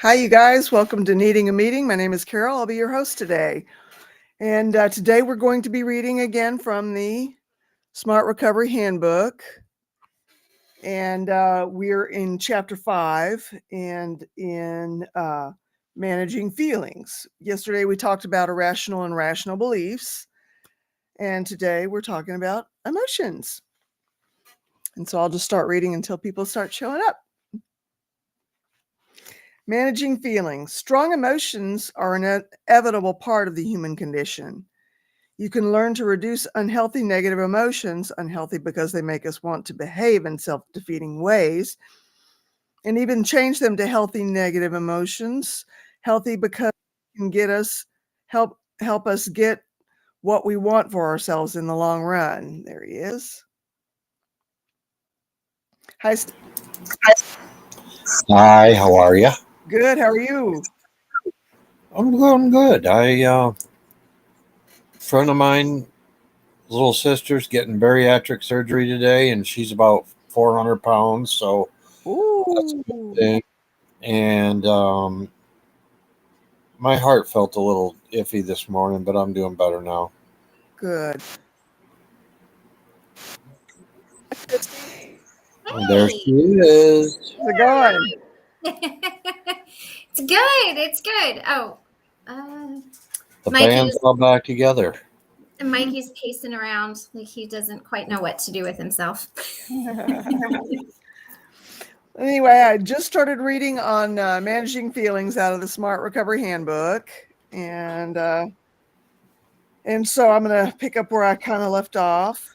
Hi, you guys. Welcome to Needing a Meeting. My name is Carol. I'll be your host today. And today we're going to be reading again from the Smart Recovery Handbook. And we're in chapter 5 and in managing feelings. Yesterday we talked about irrational and rational beliefs. And today we're talking about emotions. And so I'll just start reading until people start showing up. Managing feelings. Strong emotions are an inevitable part of the human condition. You can learn to reduce unhealthy negative emotions, unhealthy because they make us want to behave in self-defeating ways, and even change them to healthy negative emotions, healthy because it can get us help us get what we want for ourselves in the long run. There he is. Hi, Hi, how are you? good. How are you? I'm doing good. Friend of mine, little sister's getting bariatric surgery today, and she's about 400 pounds, so that's a good Ooh, thing. And my heart felt a little iffy this morning, but I'm doing better now. good. Christy, And there Hey, she is. how's it going? it's good. It's good. Oh, uh, The band's Mikey's all back together. Mikey's pacing around like he doesn't quite know what to do with himself. Anyway, I just started reading on managing feelings out of the Smart Recovery Handbook, and so I'm going to pick up where I kind of left off.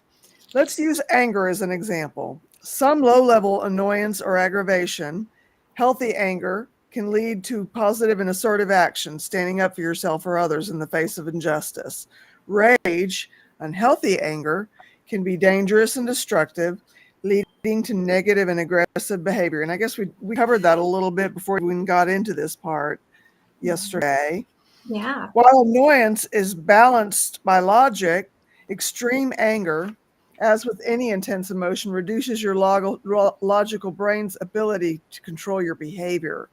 Let's use anger as an example. Some low-level annoyance or aggravation, healthy anger, can lead to positive and assertive action, standing up for yourself or others in the face of injustice. Rage, unhealthy anger, can be dangerous and destructive, leading to negative and aggressive behavior. And I guess we covered that a little bit before we even got into this part yesterday. Yeah. While annoyance is balanced by logic, extreme anger, as with any intense emotion, reduces your logical brain's ability to control your behavior.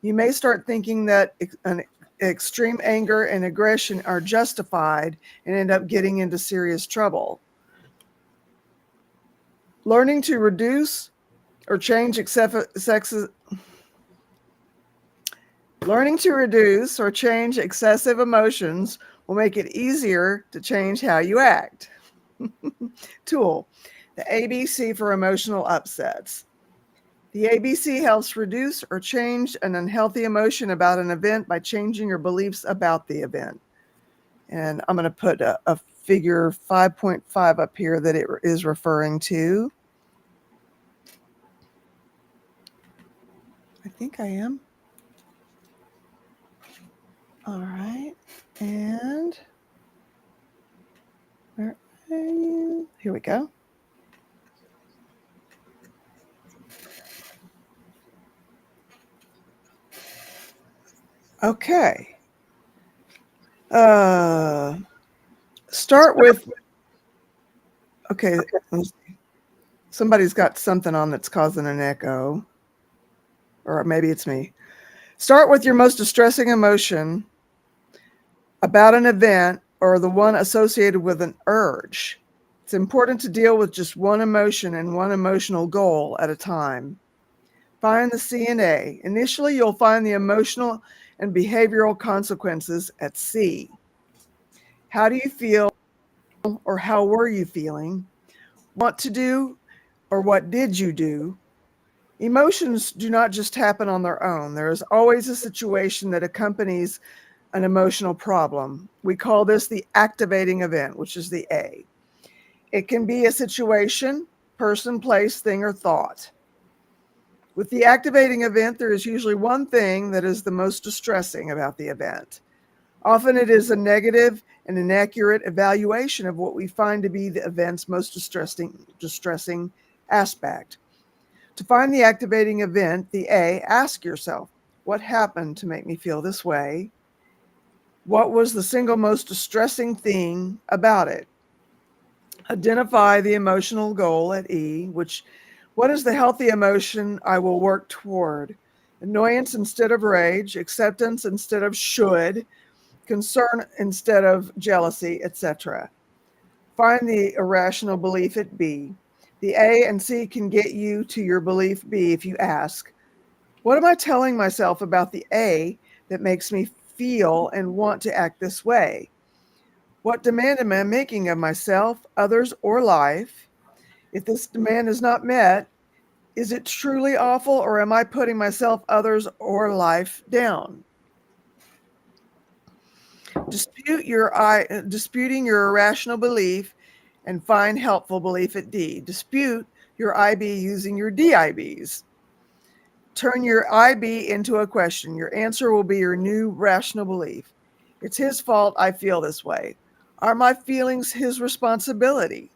You may start thinking that an extreme anger and aggression are justified and end up getting into serious trouble. Learning to reduce or change excessive emotions will make it easier to change how you act. Tool, the ABC for emotional upsets. The ABC helps reduce or change an unhealthy emotion about an event by changing your beliefs about the event. And I'm going to put a figure 5.5 up here that it is referring to. I think I am. All right. And where are you? Here we go. Okay. Start with, okay, somebody's got something on that's causing an echo, or maybe it's me. Start with your most distressing emotion about an event or the one associated with an urge. It's important to deal with just one emotion and one emotional goal at a time. Find the C and A. Initially, you'll find the emotional and behavioral consequences at C. How do you feel, or how were you feeling? What to do, or what did you do? Emotions do not just happen on their own. There is always a situation that accompanies an emotional problem. We call this the activating event, which is the A. It can be a situation, person, place, thing, or thought. With the activating event, there is usually one thing that is the most distressing about the event. Often it is a negative and inaccurate evaluation of what we find to be the event's most distressing aspect. To find the activating event, the A, ask yourself, what happened to make me feel this way? What was the single most distressing thing about it? Identify the emotional goal at E, what is the healthy emotion I will work toward? annoyance instead of rage, acceptance instead of should, concern instead of jealousy, etc. Find the irrational belief at B. The A and C can get you to your belief B if you ask, what am I telling myself about the A that makes me feel and want to act this way? What demand am I making of myself, others, or life? If this demand is not met, is it truly awful, or am I putting myself, others, or life down? Disputing your irrational belief and find helpful belief at D. Dispute your IB using your DIBs. Turn your IB into a question. Your answer will be your new rational belief. It's his fault I feel this way. Are my feelings his responsibility?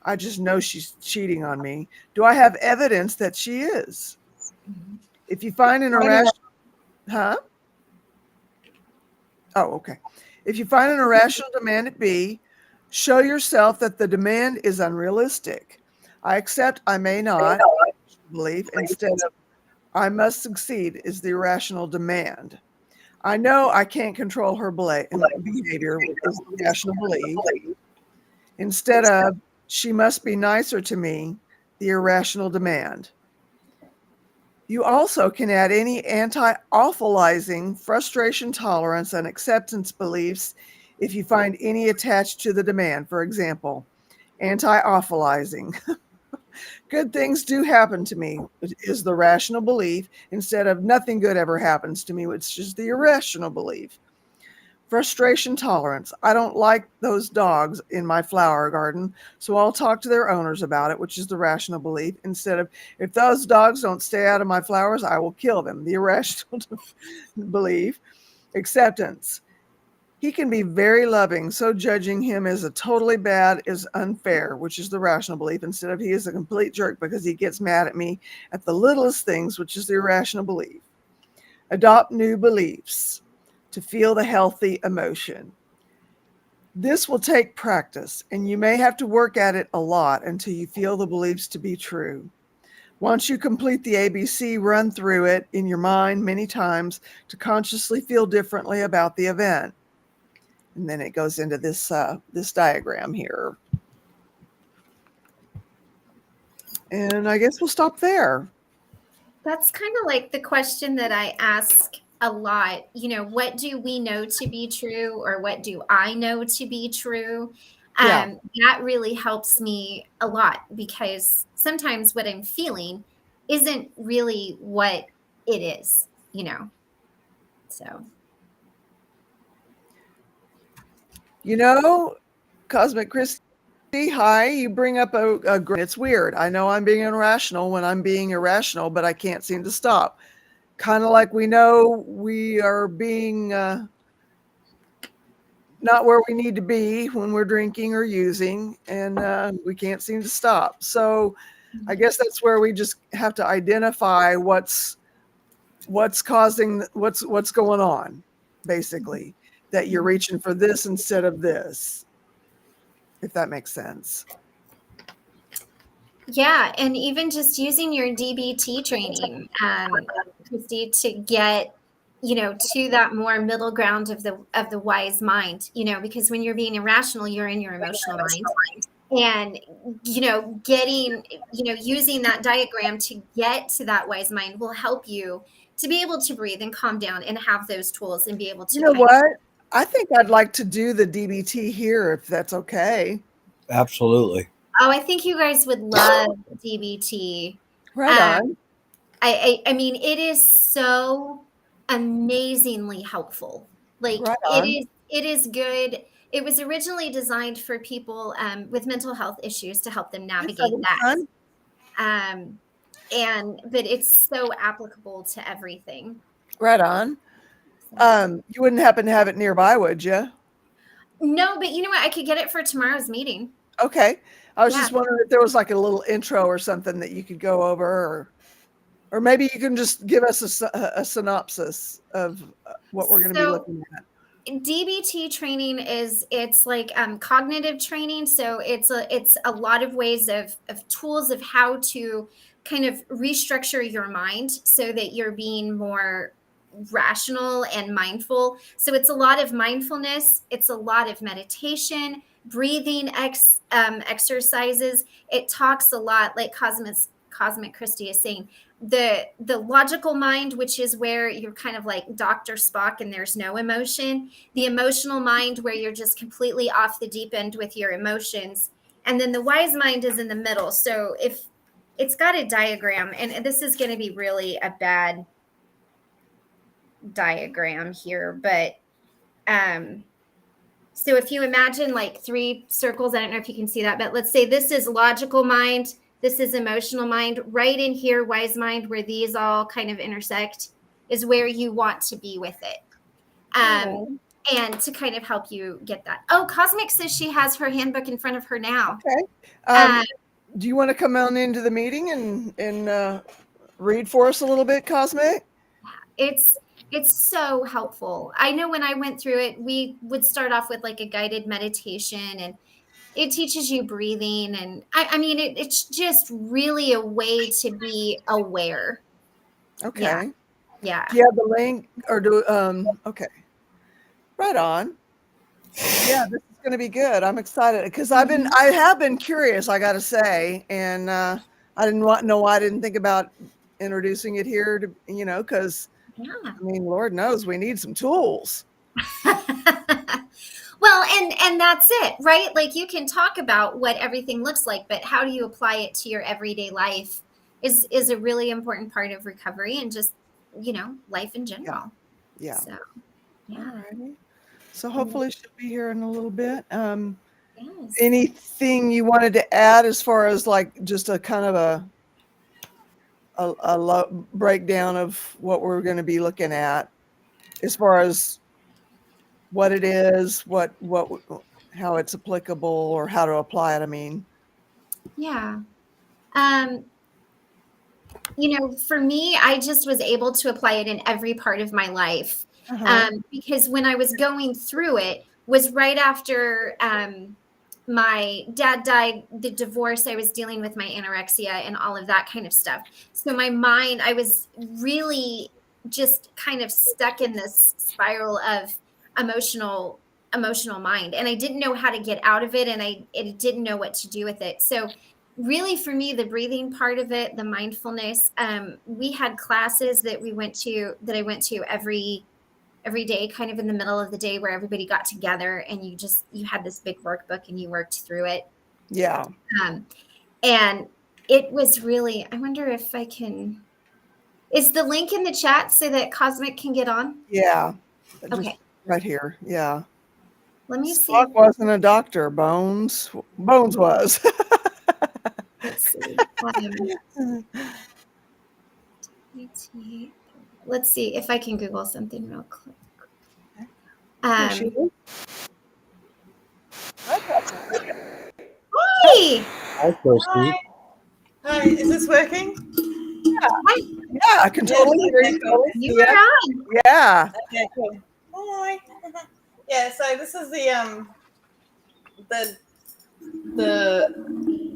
I just know she's cheating on me. Do I have evidence that she is? If you find an irrational, huh? Oh, okay. If you find an irrational demand at B, show yourself that the demand is unrealistic. I accept I may not believe instead of I must succeed is the irrational demand. I know I can't control her behavior is the rational belief. Instead of she must be nicer to me, the irrational demand. You also can add any anti-awfulizing, frustration tolerance, and acceptance beliefs if you find any attached to the demand. For example, anti-awfulizing. Good things do happen to me is the rational belief instead of nothing good ever happens to me, which is the irrational belief. Frustration tolerance. I don't like those dogs in my flower garden, so I'll talk to their owners about it, which is the rational belief. Instead of, if those dogs don't stay out of my flowers, I will kill them, the irrational belief. Acceptance. He can be very loving, so judging him as a totally bad is unfair, which is the rational belief. Instead of he is a complete jerk because he gets mad at me at the littlest things, which is the irrational belief. Adopt new beliefs to feel the healthy emotion. This will take practice, and you may have to work at it a lot until you feel the beliefs to be true. Once you complete the ABC, run through it in your mind many times to consciously feel differently about the event. And then it goes into this diagram here. And I guess we'll stop there. That's kind of like the question that I ask a lot. What do we know to be true, or what do I know to be true? Yeah. That really helps me a lot, because sometimes what I'm feeling isn't really what it is, so. Cosmic Christie, hi, you bring up a it's weird. I know I'm being irrational when I'm being irrational, but I can't seem to stop. Kind of like we know we are being not where we need to be when we're drinking or using, and we can't seem to stop. So I guess that's where we just have to identify what's causing, what's going on, basically, that you're reaching for this instead of this, if that makes sense. Yeah, and even just using your DBT training, Christy, to get to that more middle ground of the wise mind. Because when you're being irrational, you're in your emotional mind, and getting using that diagram to get to that wise mind will help you to be able to breathe and calm down and have those tools and be able to. You know what? I think I'd like to do the DBT here, if that's okay. Absolutely. Oh, I think you guys would love DBT. Right on. I mean, it is so amazingly helpful. Like, Right on. it is good. It was originally designed for people with mental health issues to help them navigate that. But it's so applicable to everything. Right on. You wouldn't happen to have it nearby, would you? No, but you know what? I could get it for tomorrow's meeting. Okay. I was just wondering if there was like a little intro or something that you could go over, or maybe you can just give us a synopsis of what we're going to be looking at. DBT training it's like cognitive training. So it's a lot of ways of tools of how to kind of restructure your mind so that you're being more rational and mindful. So it's a lot of mindfulness, it's a lot of meditation, breathing exercises. It talks a lot, like Cosmic Christie is saying, the logical mind, which is where you're kind of like Dr. Spock and there's no emotion, the emotional mind where you're just completely off the deep end with your emotions, and then the wise mind is in the middle. So if it's got a diagram, and this is going to be really a bad diagram here, but so if you imagine like 3 circles, I don't know if you can see that, but let's say this is logical mind, this is emotional mind. Right in here, wise mind, where these all kind of intersect, is where you want to be with it. And to kind of help you get that. Oh, Cosmic says she has her handbook in front of her now. Okay. Do you want to come on into the meeting and read for us a little bit, Cosmic? It's so helpful. I know when I went through it, we would start off with like a guided meditation, and it teaches you breathing. And I mean, it's just really a way to be aware. Okay. Yeah. Do you have the link or okay. Right on. Yeah, this is going to be good. I'm excited because I have been curious, I got to say, and I didn't think about introducing it here to, because I mean, Lord knows we need some tools. Well, and that's it, right? Like, you can talk about what everything looks like, but how do you apply it to your everyday life is a really important part of recovery and just, life in general. Yeah. So, yeah. All righty. So hopefully she'll be here in a little bit. Yes. Anything you wanted to add as far as like just a kind of a breakdown of what we're going to be looking at as far as what it is, how it's applicable, or how to apply it? I mean, Yeah. For me, I just was able to apply it in every part of my life. Because when I was going through it was right after my dad died, the divorce, I was dealing with my anorexia and all of that kind of stuff. So my mind, I was really just kind of stuck in this spiral of emotional mind, and I didn't know how to get out of it, and I didn't know what to do with it. So really, for me, the breathing part of it, the mindfulness, we had classes that I went to every day, kind of in the middle of the day, where everybody got together and you had this big workbook and you worked through it. Yeah. And it was really, I wonder if I can, is the link in the chat so that Cosmic can get on? Yeah. Okay. Just right here. Yeah. Let me see. Spock wasn't a doctor. Bones was. Let's see. Let's see if I can Google something real quick. Hi. Hi, Christy. Hi, is this working? Yeah, I can totally hear you. You are on. Yeah. Okay, cool. Hi. Yeah, so this is the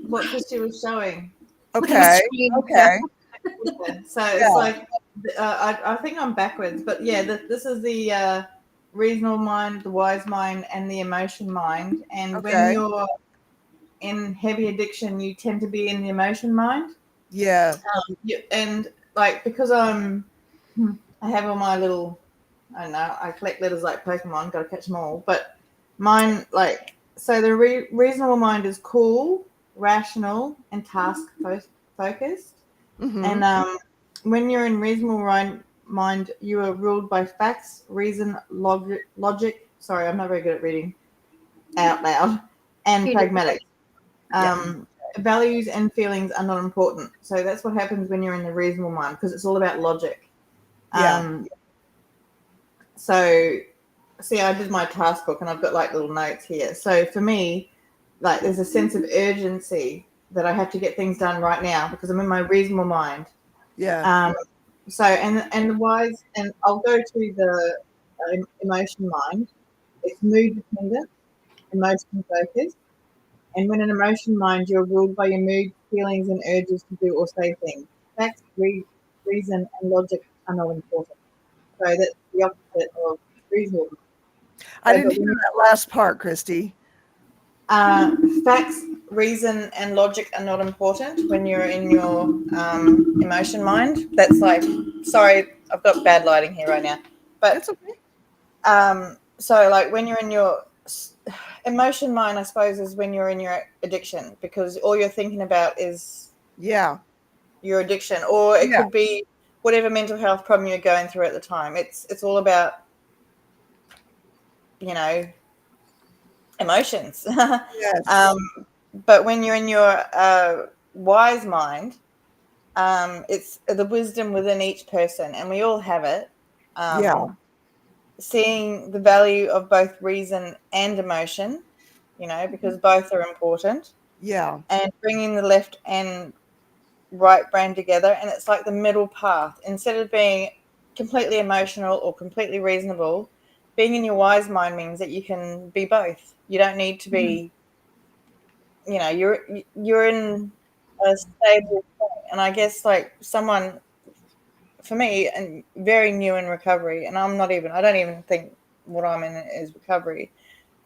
what Christy was showing. Okay. Okay. So it's like I think I'm backwards, but yeah, this is the reasonable mind, the wise mind, and the emotion mind. And when you're in heavy addiction, you tend to be in the emotion mind. Yeah. And like because I have all my little, I don't know, I collect letters like Pokemon, got to catch them all. But mine, like, so the reasonable mind is cool, rational, and task focused. Mm-hmm. And when you're in reasonable mind, you are ruled by facts, reason, logic. Sorry, I'm not very good at reading out loud. And pragmatic. Values and feelings are not important. So that's what happens when you're in the reasonable mind, because it's all about logic. So, see, I did my task book and I've got like little notes here. So for me, like there's a sense of urgency that I have to get things done right now because I'm in my reasonable mind. Yeah. So and the wise, and I'll go to the emotion mind. It's mood dependent, emotion focused. And when an emotion mind, you're ruled by your mood, feelings and urges to do or say things. Facts, reason, and logic are not important. So that's the opposite of reasonable. I didn't hear that last part, Christy. Facts, reason, and logic are not important when you're in your emotion mind. That's like, sorry, I've got bad lighting here right now. But It's okay. so like when you're in your emotion mind, I suppose, is when you're in your addiction, because all you're thinking about is Yeah. your addiction, or it Yeah. could be whatever mental health problem you're going through at the time. It's all about, you know, emotions. Yes. But when you're in your wise mind, it's the wisdom within each person, and we all have it. Yeah. Seeing the value of both reason and emotion, you know, because both are important, Yeah. and bringing the left and right brain together. And it's like the middle path. Instead of being completely emotional or completely reasonable, being in your wise mind means that you can be both. You don't need to be, you know, you're in a stable point. And I guess like someone, for me, and very new in recovery, and I don't even think what I'm in is recovery.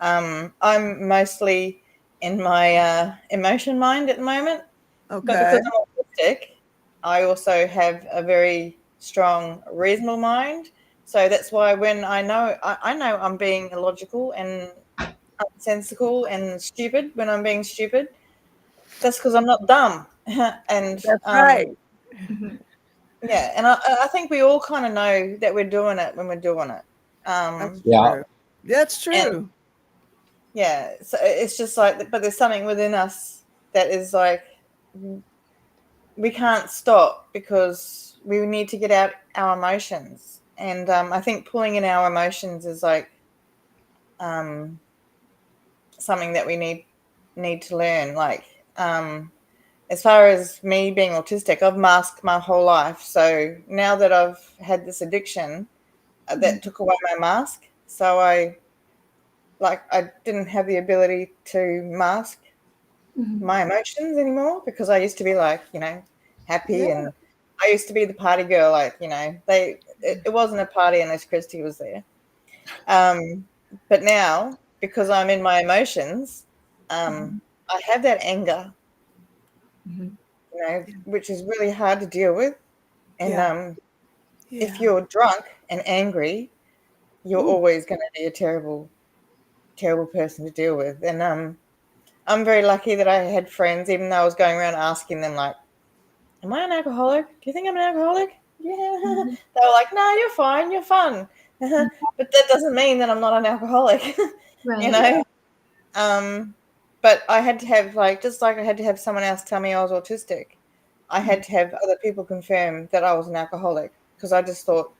I'm mostly in my emotion mind at the moment, but Okay. because I'm autistic, I also have a very strong reasonable mind. So that's why when I know I'm being illogical and nonsensical and stupid when I'm being stupid, that's because I'm not dumb. And That's right. yeah, and I think we all kind of know that we're doing it when we're doing it. That's Yeah. true. That's And true. yeah, so it's just like, but there's something within us that is like, we can't stop because we need to get out our emotions. And I think pulling in our emotions is like something that we need to learn. Like as far as me being autistic, I've masked my whole life. So now that I've had this addiction, that took away my mask. So I didn't have the ability to mask my emotions anymore, because I used to be like, you know, happy, Yeah. and I used to be the party girl. Like, you know, it wasn't a party unless Christy was there. But now, because I'm in my emotions, I have that anger, you know, which is really hard to deal with. And Yeah. if Yeah. you're drunk and angry, you're Ooh. always going to be a terrible, terrible person to deal with. And I'm very lucky that I had friends, even though I was going around asking them, like, am I an alcoholic? Do you think I'm an alcoholic? Yeah. They were like, no, you're fine. You're fun. But that doesn't mean that I'm not an alcoholic, you Right. know? But I had to have, like, just like I had to have someone else tell me I was autistic, I had to have other people confirm that I was an alcoholic, because I just thought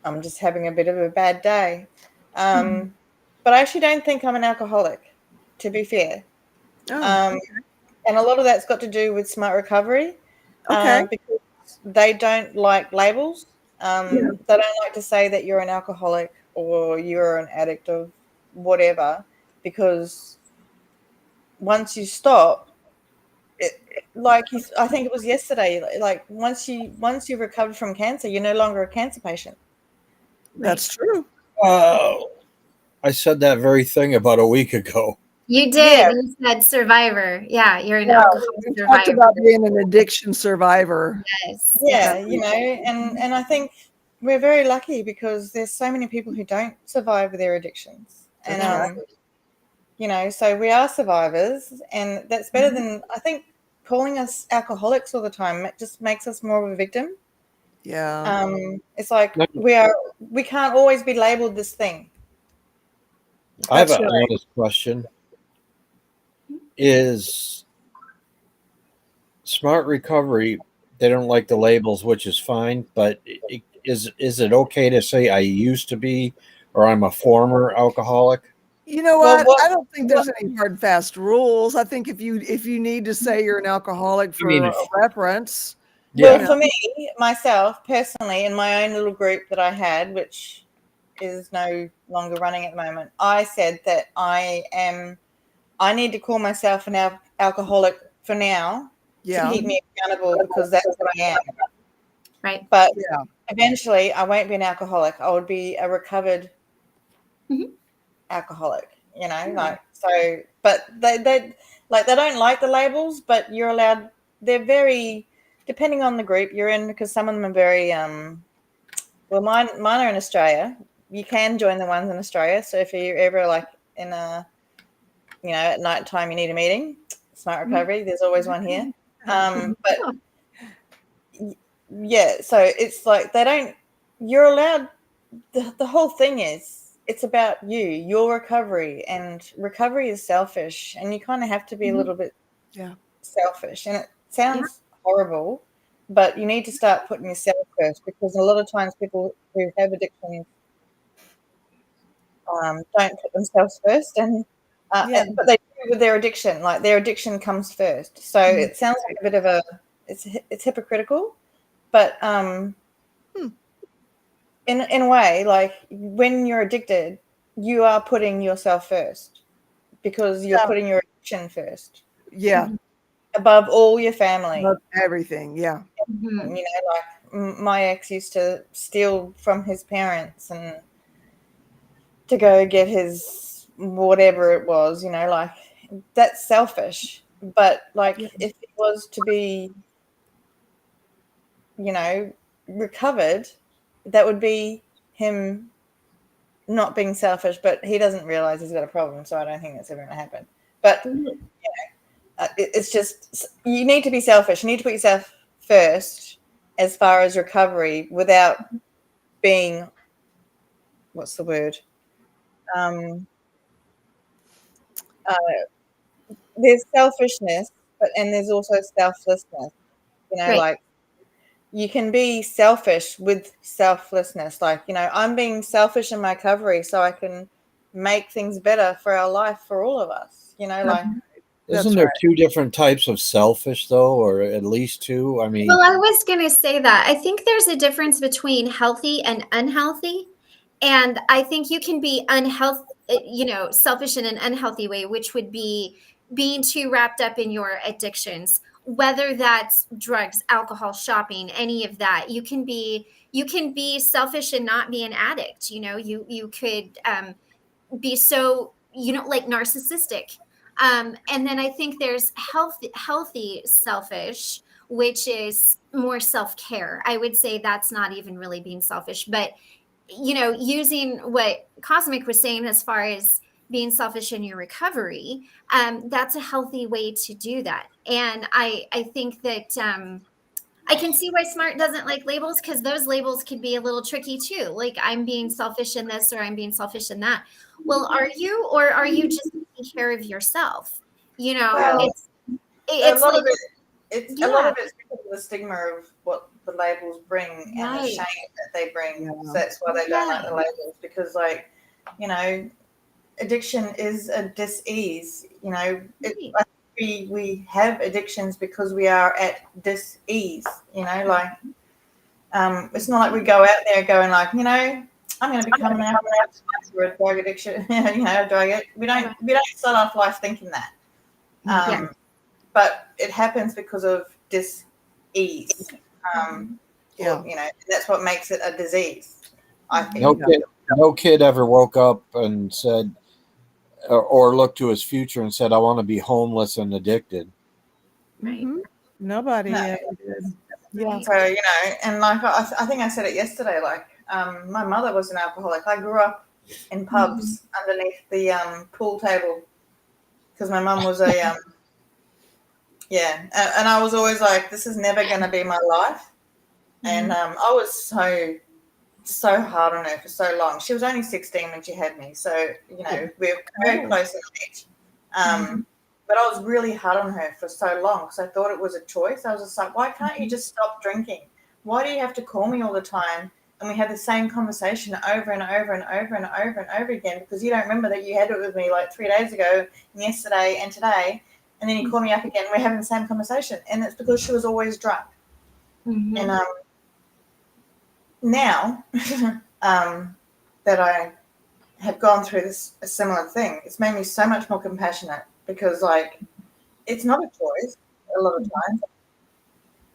I'm just having a bit of a bad day. But I actually don't think I'm an alcoholic, to be fair. Oh. Um, and a lot of that's got to do with smart recovery, Okay. because they don't like labels. Yeah. They don't like to say that you're an alcoholic or you're an addict of whatever, because once you stop, I think it was yesterday, like once you recovered from cancer, you're no longer a cancer patient. That's true. Oh, I said that very thing about a week ago. You did. Yeah, You said survivor. Yeah, you're an Yeah. alcohol We talked survivor. about being an addiction survivor. Yes. yeah, Yeah. you know, and I think we're very lucky because there's so many people who don't survive their addictions, and That's right. you know, so we are survivors, and that's better than, I think, calling us alcoholics all the time. It just makes us more of a victim. Yeah. It's like No, we can't always be labeled this thing. I have That's an right. honest question. Is smart recovery, they don't like the labels, which is fine, but is it okay to say I used to be or I'm a former alcoholic? You know Well, what? I don't think there's any hard fast rules. I think if you need to say you're an alcoholic I mean, for a reference, you well, yeah, know. for me, myself, personally, in my own little group that I had, which is no longer running at the moment, I said that I need to call myself an alcoholic for now to Yeah. keep me accountable because that's what I am. Right. But Yeah. eventually I won't be an alcoholic. I would be a recovered Mhm. alcoholic, Yeah. like, so, but they don't like the labels, but you're allowed, they're very, depending on the group you're in, because some of them are very, well, mine are in Australia. You can join the ones in Australia. So if you're ever like in a, at night time, you need a meeting, Smart Recovery, there's always one here. But yeah, so it's like you're allowed, the whole thing is it's about your recovery, and recovery is selfish, and you kind of have to be a little bit selfish, and it sounds horrible, but you need to start putting yourself first, because a lot of times people who have addictions don't put themselves first, and but they do with their addiction. Like, their addiction comes first, so it sounds like a bit of a, it's hypocritical, but in a way, like, when you're addicted, you are putting yourself first, because you're putting your addiction first. Yeah. Above all your family. Love everything. Yeah. Like, my ex used to steal from his parents and to go get his whatever it was, like, that's selfish. But like, if it was to be, recovered, that would be him not being selfish, but he doesn't realize he's got a problem, so I don't think that's ever going to happen. But it's just, you need to be selfish. You need to put yourself first as far as recovery, without being, what's the word? There's selfishness, and there's also selflessness. Right. Like, you can be selfish with selflessness. Like, I'm being selfish in my recovery so I can make things better for our life, for all of us. Like, Isn't there two different types of selfish, though, or at least two? I mean, Well, I was going to say that. I think there's a difference between healthy and unhealthy. And I think you can be unhealthy, selfish in an unhealthy way, which would be being too wrapped up in your addictions, whether that's drugs, alcohol, shopping, any of that. You can be selfish and not be an addict. You could be so, like narcissistic. And then I think there's healthy selfish, which is more self-care. I would say that's not even really being selfish, but using what Cosmic was saying as far as being selfish in your recovery, that's a healthy way to do that. And I think that I can see why Smart doesn't like labels, because those labels could be a little tricky too. Like, I'm being selfish in this, or I'm being selfish in that. Well, are you, or are you just taking care of yourself? well, It's a lot like, of a lot of it's because of the stigma of what the labels bring, and the shame that they bring. So that's why they don't like the labels, because, like, addiction is a dis-ease. We have addictions because we are at dis-ease. Like, it's not like we go out there going like, I'm going to become an alcoholic or a drug addiction. We don't start off life thinking that. But it happens because of dis-ease. That's what makes it a disease, I think. No kid ever woke up and said, or looked to his future and said, I want to be homeless and addicted. Right. Nobody No. ever did. Yeah. So, and like, I think I said it yesterday, like, my mother was an alcoholic. I grew up in pubs underneath the pool table, because my mum was a, and I was always like, this is never going to be my life. And I was so hard on her for so long. She was only 16 when she had me, so we're very close in age. But I was really hard on her for so long, because I thought it was a choice. I was just like, why can't you just stop drinking? Why do you have to call me all the time? And we have the same conversation over and over and over and over and over again, because you don't remember that you had it with me like 3 days ago, and yesterday, and today, and then you call me up again. We're having the same conversation, and it's because she was always drunk. And now that I have gone through a similar thing, it's made me so much more compassionate, because, like, it's not a choice. a lot of times.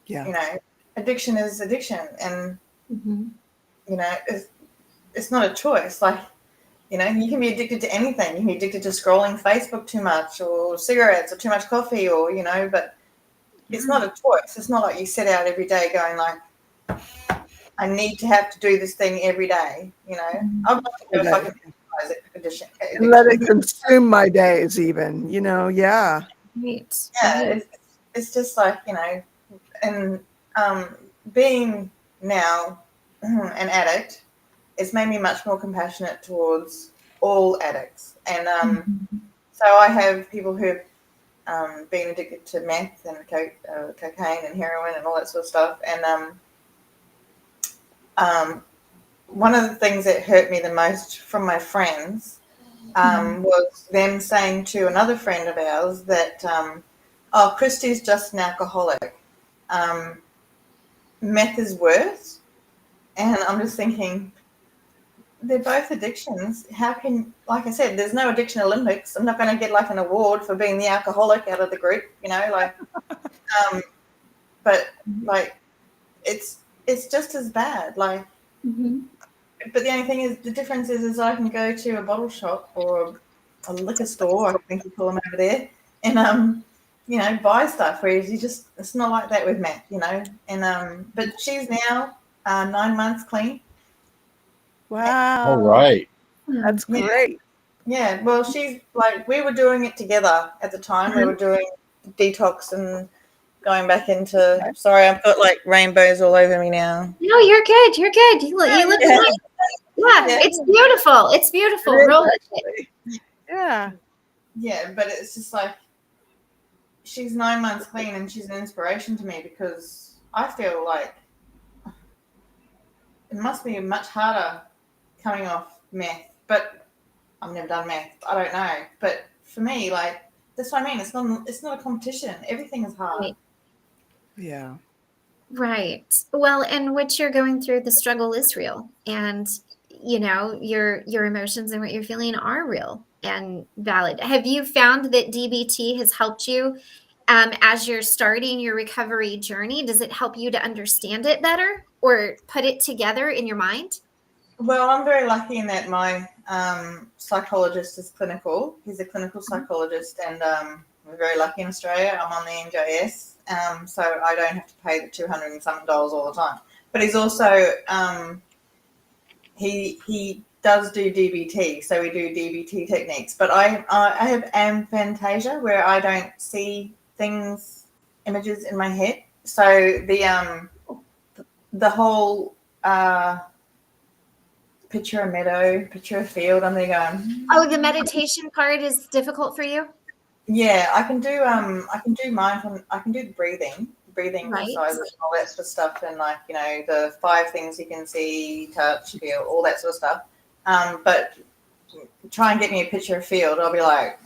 Yeah. You know, addiction is addiction, and Mm-hmm. you know, it's not a choice. Like, you know, you can be addicted to anything. You can be addicted to scrolling Facebook too much, or cigarettes, or too much coffee, or you know. But it's not a choice. It's not like you set out every day going like, I need to have to do this thing every day. You know, I'd like to know if I can exercise addiction. And let it consume my days even, you know, yeah. Right. Yeah, Right. it's just like, you know, and being now an addict, it's made me much more compassionate towards all addicts. And so I have people who've been addicted to meth and cocaine and heroin and all that sort of stuff. And one of the things that hurt me the most from my friends was them saying to another friend of ours that, oh, Christy's just an alcoholic. Meth is worse. And I'm just thinking, they're both addictions. How can, like I said, there's no addiction Olympics. I'm not going to get like an award for being the alcoholic out of the group, you know, like, but like, it's just as bad. Like, but the only thing is, the difference is I can go to a bottle shop or a liquor store, I think you call them over there, and you know, buy stuff. Whereas you just, it's not like that with Matt, you know. And but she's now 9 months clean. Wow. All right. That's great. Yeah, well, she's like, we were doing it together at the time. We were doing detox and going back into. Sorry, I've got like rainbows all over me now. No, you're good. You're good. You look nice. Yeah, it's beautiful. It's beautiful. Roll with it. Yeah. Yeah, but it's just like, she's 9 months clean and she's an inspiration to me, because I feel like it must be much harder coming off meth. But I've never done meth. I don't know. But for me, like, that's what I mean. It's not a competition. Everything is hard. Right. Yeah. Right. Well, and what you're going through, the struggle is real. And, you know, your emotions and what you're feeling are real and valid. Have you found that DBT has helped you as you're starting your recovery journey? Does it help you to understand it better or put it together in your mind? Well, I'm very lucky in that my psychologist is clinical. He's a clinical psychologist, and we're very lucky in Australia. I'm on the NJS, so I don't have to pay the $200 and something all the time. But he's also he does do DBT, so we do DBT techniques. But I have aphantasia, where I don't see things, images in my head. So the whole picture a meadow, picture a field, I'm there going, Oh, the meditation part is difficult for you? yeah, I can do mindfulness, I can do the breathing Right. exercises and all that sort of stuff, and like, you know, the 5 things you can see, touch, feel, all that sort of stuff. But try and get me a picture of field, I'll be like,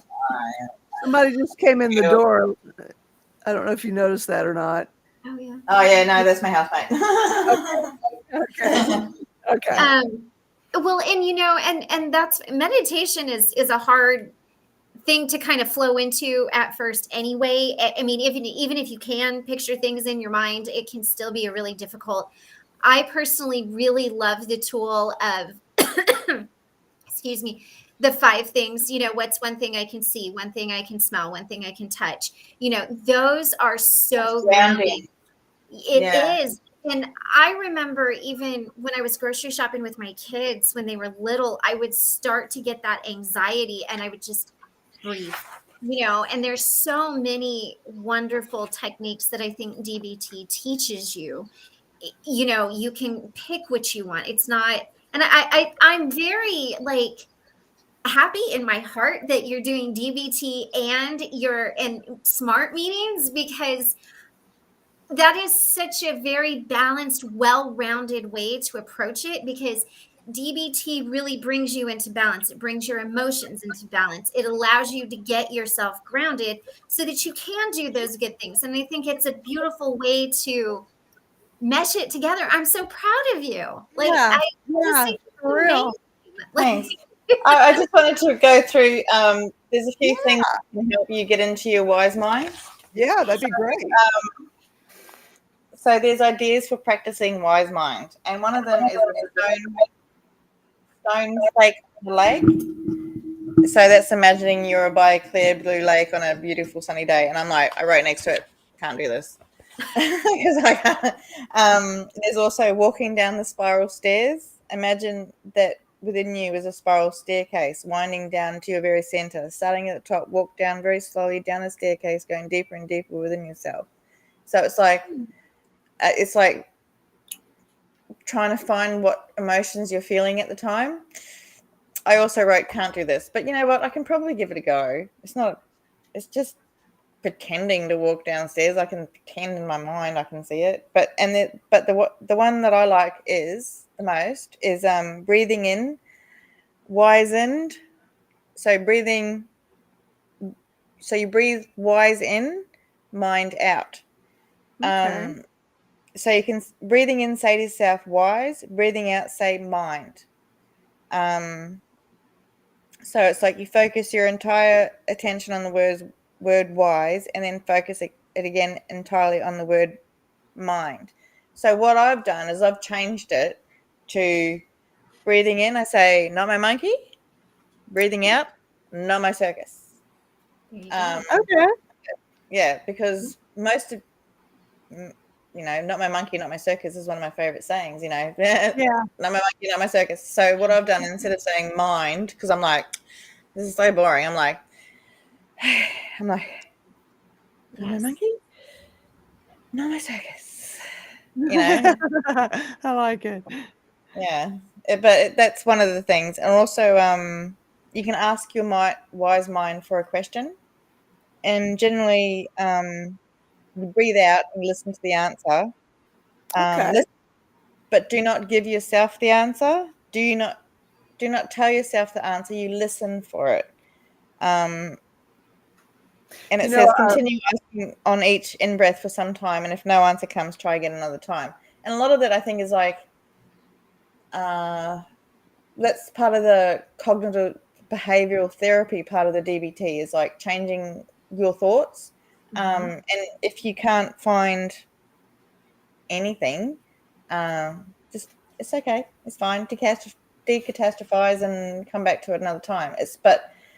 Somebody just came in the door. I don't know if you noticed that or not. Oh, yeah. oh yeah, no, that's my housemate. Okay. Okay. Well, and you know, and that's, meditation is a hard thing to kind of flow into at first anyway. I mean, even if you can picture things in your mind, it can still be a really difficult. I personally really love the tool of excuse me, the 5 things. You know, what's one thing I can see, one thing I can smell, one thing I can touch. You know, those are so grounding. It is. And I remember even when I was grocery shopping with my kids when they were little, I would start to get that anxiety and I would just breathe, you know. And there's so many wonderful techniques that I think DBT teaches you. You know, you can pick what you want. It's not, and I'm very like happy in my heart that you're doing DBT and you're in SMART meetings, because that is such a very balanced, well-rounded way to approach it, because DBT really brings you into balance. It brings your emotions into balance. It allows you to get yourself grounded so that you can do those good things. And I think it's a beautiful way to mesh it together. I'm so proud of you. Like, Yeah, just think it's for real. Thanks. I just wanted to go through, there's a few things that can help you get into your wise mind. Yeah, that'd be great. So there's ideas for practicing wise mind, and one of them is a stone flake on the lake. So that's imagining you're by a clear blue lake on a beautiful sunny day, and I'm like, I wrote next to it, can't do this because I can't. There's also walking down the spiral stairs. Imagine that within you is a spiral staircase winding down to your very center. Starting at the top, walk down very slowly down the staircase, going deeper and deeper within yourself. So it's like trying to find what emotions you're feeling at the time. I also wrote can't do this, but you know what? I can probably give it a go. It's just pretending to walk downstairs. I can pretend in my mind I can see it. But the one that I like is the most is breathing in, wizened. So you breathe wise in, mind out. Okay. So you can breathing in say to yourself wise, breathing out say mind. So it's like you focus your entire attention on the word wise and then focus it again entirely on the word mind. So what I've done is I've changed it to breathing in, I say, not my monkey. Breathing out, not my circus. There you go. Okay. Yeah, because most of, not my monkey, not my circus is one of my favorite sayings, Yeah. not my monkey, not my circus. So what I've done, instead of saying mind, because I'm like, this is so boring, I'm like, not my Yes. monkey, not my circus. I like it. Yeah, that's one of the things. And also, you can ask your wise mind for a question, and generally, you breathe out and listen to the answer. Okay. But do not give yourself the answer. Do not tell yourself the answer. You listen for it. And it says continue asking on each in breath for some time, and if no answer comes, try again another time. And a lot of that I think is like that's part of the cognitive behavioral therapy part of the DBT is like changing your thoughts. And if you can't find anything, just it's okay, it's fine to decatastrophize and come back to it another time.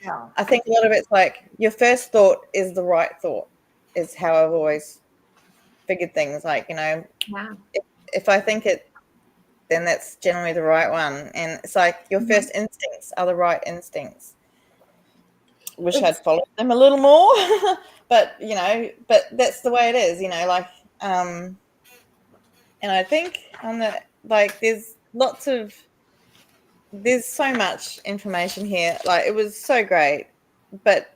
Yeah. I think a lot of it's like your first thought is the right thought, is how I've always figured things. Like, Wow. if I think it, then that's generally the right one. And it's like your first instincts are the right instincts. Wish I'd followed them a little more, but that's the way it is, and I think on the like there's so much information here. Like, it was so great, but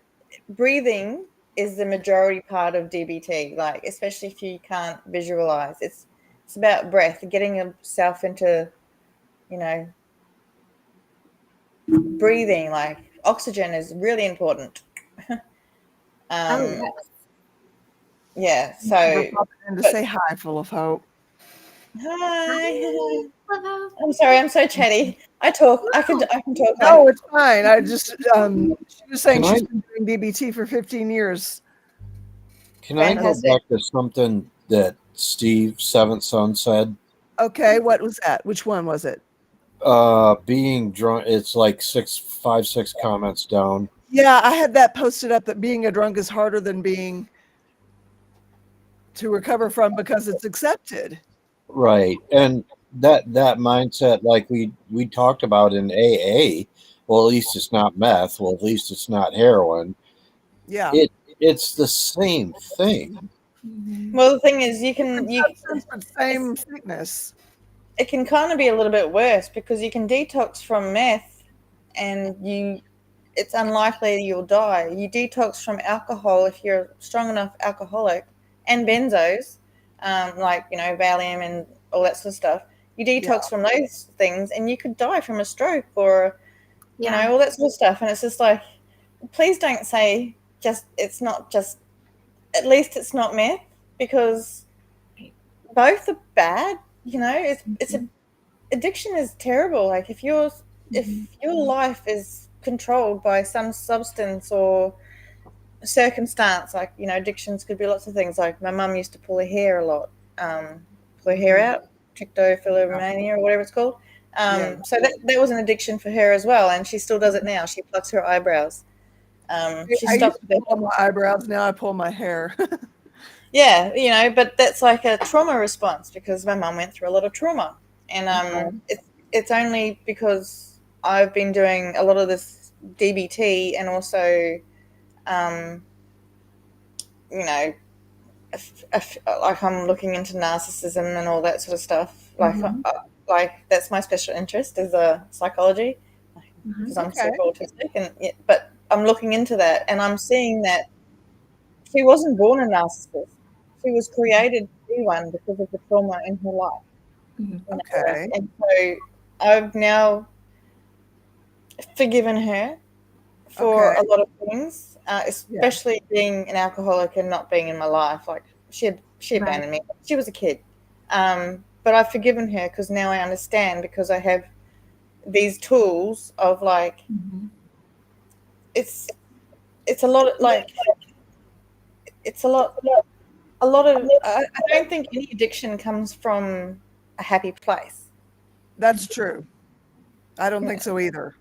breathing is the majority part of DBT, like especially if you can't visualize. It's about breath, getting yourself into breathing. Like, oxygen is really important. Oh, Yeah, We're so popping in to say hi, full of hope. hi. hello. I'm sorry, I'm so chatty. I talk. I can talk. No, it's fine. I just she was saying Can she's been doing DBT for 15 years. Can I go Fantastic. back to something that Steve Seventh Son said? Okay, what was that? Which one was it? Being drunk. It's like 6 comments down. Yeah, I had that posted up that being a drunk is harder than being to recover from because it's accepted. Right, and that mindset, like we talked about in AA. Well, at least it's not meth. Well, at least it's not heroin. Yeah. It's the same thing. Well, the thing is, Substance, but same sickness. it can kind of be a little bit worse because you can detox from meth, and it's unlikely you'll die. You detox from alcohol if you're a strong enough alcoholic, and benzos, like Valium and all that sort of stuff. You detox from those things, and you could die from a stroke or all that sort of stuff. And it's just like, please don't say it's not just. At least it's not meth, because both are bad. Addiction is terrible. Like, if your life is controlled by some substance or circumstance, like, you know, addictions could be lots of things. Like my mum used to pull her hair a lot, pull her hair out, trichotillomania or whatever it's called. So that was an addiction for her as well, and she still does it now. She plucks her eyebrows. She I used stopped to pull my eyebrows. Now I pull my hair. Yeah, you know, but that's like a trauma response because my mum went through a lot of trauma, and it's only because I've been doing a lot of this DBT and also, you know, like I'm looking into narcissism and all that sort of stuff. Like that's my special interest is psychology because I'm super autistic, but I'm looking into that and I'm seeing that she wasn't born a narcissist. She was created to be one because of the trauma in her life. Okay. And so I've now forgiven her for a lot of things, especially being an alcoholic and not being in my life. Like she abandoned me. She was a kid. But I've forgiven her because now I understand because I have these tools of like, it's a lot of like, it's a lot of, I don't think any addiction comes from a happy place. That's true. I don't think so either.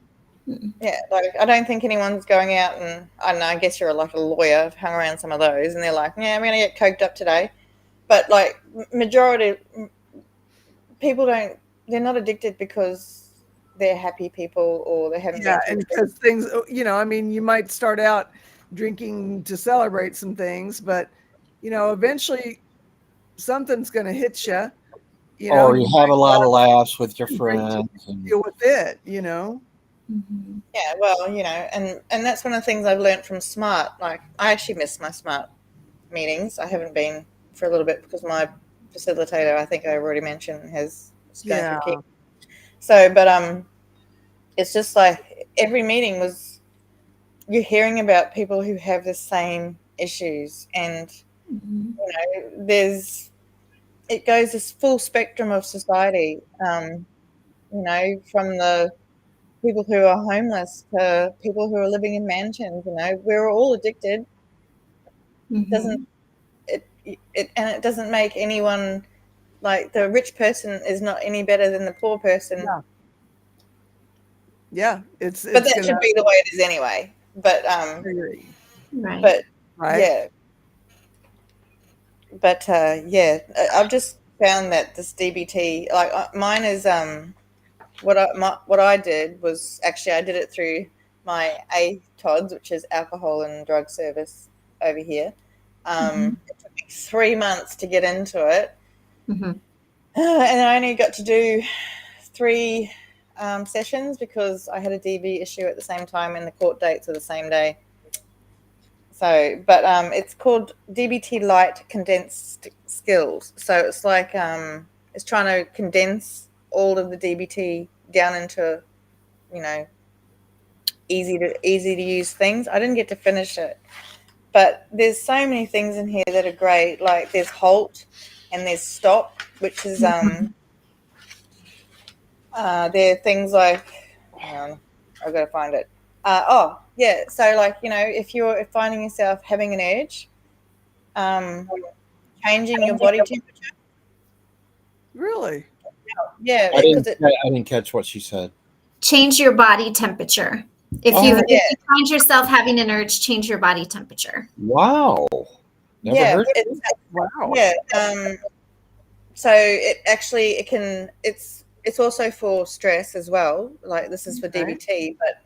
Yeah, like I don't think anyone's going out and I don't know. I guess you're like a lawyer. I've hung around some of those, and they're like, "Yeah, I'm going to get coked up today," but like majority people don't. They're not addicted because they're happy people or they haven't been through. And because things, you know, I mean, you might start out drinking to celebrate some things, but you know, eventually something's going to hit you. You know, or you have a lot of laughs with your friends and deal with it. You know. Yeah, well, you know, and that's one of the things I've learned from SMART. Like, I actually miss my SMART meetings. I haven't been for a little bit because my facilitator, I think I already mentioned, is going through chemo. So, but it's just like every meeting was you're hearing about people who have the same issues, and you know, it goes this full spectrum of society. You know, from the people who are homeless to people who are living in mansions. You know, we're all addicted. Doesn't it? And it doesn't make anyone like the rich person is not any better than the poor person. Yeah, it's but that should be the way it is anyway. But right. Yeah. But I've just found that this DBT, like mine is what I did was actually I did it through my ATODS, which is Alcohol and Drug Service over here. It took me 3 months to get into it, and I only got to do 3 sessions because I had a DV issue at the same time, and the court dates are the same day. So, but it's called DBT Light Condensed Skills. So it's like it's trying to condense all of the DBT down into, you know, easy to use things. I didn't get to finish it, but there's so many things in here that are great. Like there's halt and there's stop, which is there are things like hang on, I've got to find it. So like, you know, if you're finding yourself having an urge, changing your body temperature. Really? Yeah, I didn't catch what she said. Change your body temperature. If you find yourself having an urge, change your body temperature. Wow. Never heard of it. Wow. Yeah. So it's also for stress as well. Like this is for DBT, but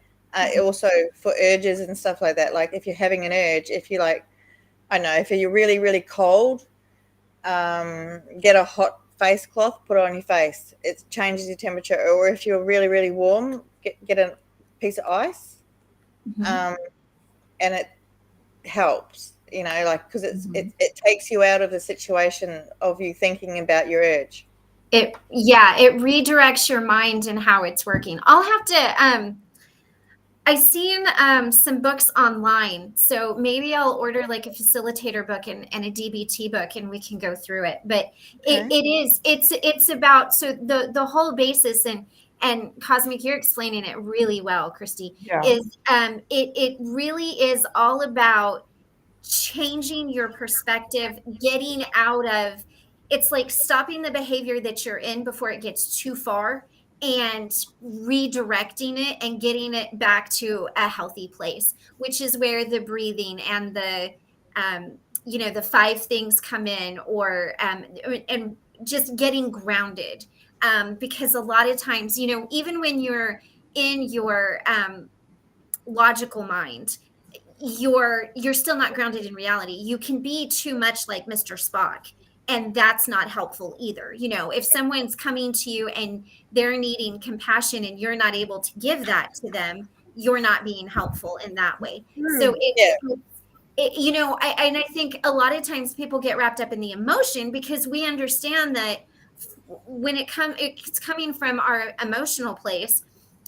also for urges and stuff like that. Like if you're having an urge, if you like, I don't know, if you're really, really cold, get a hot face cloth, put it on your face. It changes your temperature. Or if you're really, really warm, get a piece of ice, and it helps. You know, like because it takes you out of the situation of you thinking about your urge. It redirects your mind and how it's working. I'll have to I've seen some books online, so maybe I'll order like a facilitator book and a DBT book, and we can go through it. But it's about, so the whole basis, and Cosmic, you're explaining it really well, Christy. Is it really is all about changing your perspective, getting out of, it's like stopping the behavior that you're in before it gets too far and redirecting it and getting it back to a healthy place, which is where the breathing and the the 5 things come in, or and just getting grounded, because a lot of times, even when you're in your logical mind, you're still not grounded in reality. You can be too much like Mr. Spock, and that's not helpful either. If someone's coming to you and they're needing compassion and you're not able to give that to them, you're not being helpful in that way. So and I think a lot of times people get wrapped up in the emotion, because we understand that when it's coming from our emotional place,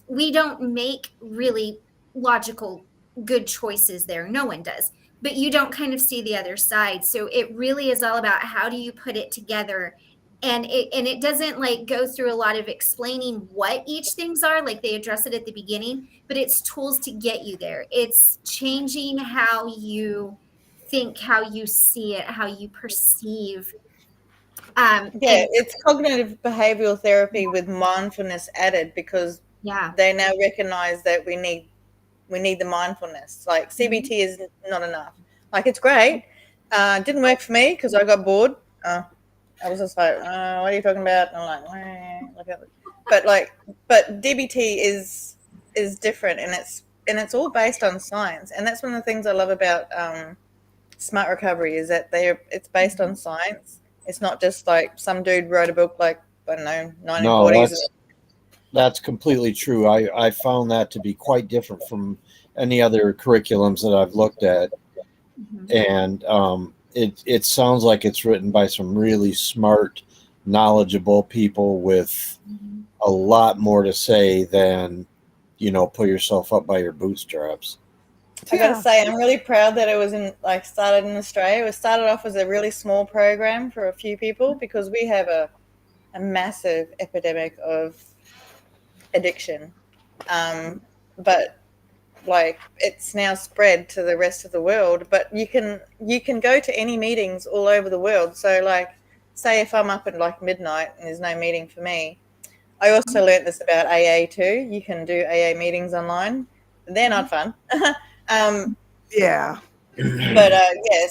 we don't make really logical good choices there. No one does. But you don't kind of see the other side. So it really is all about, how do you put it together? And it doesn't like go through a lot of explaining what each things are, like they address it at the beginning, but it's tools to get you there. It's changing how you think, how you see it, how you perceive. It's cognitive behavioral therapy with mindfulness added, because they now recognize that we need the mindfulness. Like CBT is not enough. Like, it's great. Didn't work for me because I got bored. I was just like, what are you talking about? And I'm like, but DBT is different, and it's all based on science. And that's one of the things I love about smart recovery, is that it's based on science. It's not just like some dude wrote a book, like, I don't know, 1940s. No, that's completely true. I found that to be quite different from any other curriculums that I've looked at. And it sounds like it's written by some really smart, knowledgeable people with a lot more to say than, pull yourself up by your bootstraps. I got to say, I'm really proud that it was started in Australia. It was started off as a really small program for a few people, because we have a massive epidemic of addiction. But like, it's now spread to the rest of the world. But you can go to any meetings all over the world. So, like, say if I'm up at like midnight and there's no meeting for me, I also learned this about AA too. You can do AA meetings online. They're not fun. Yeah. But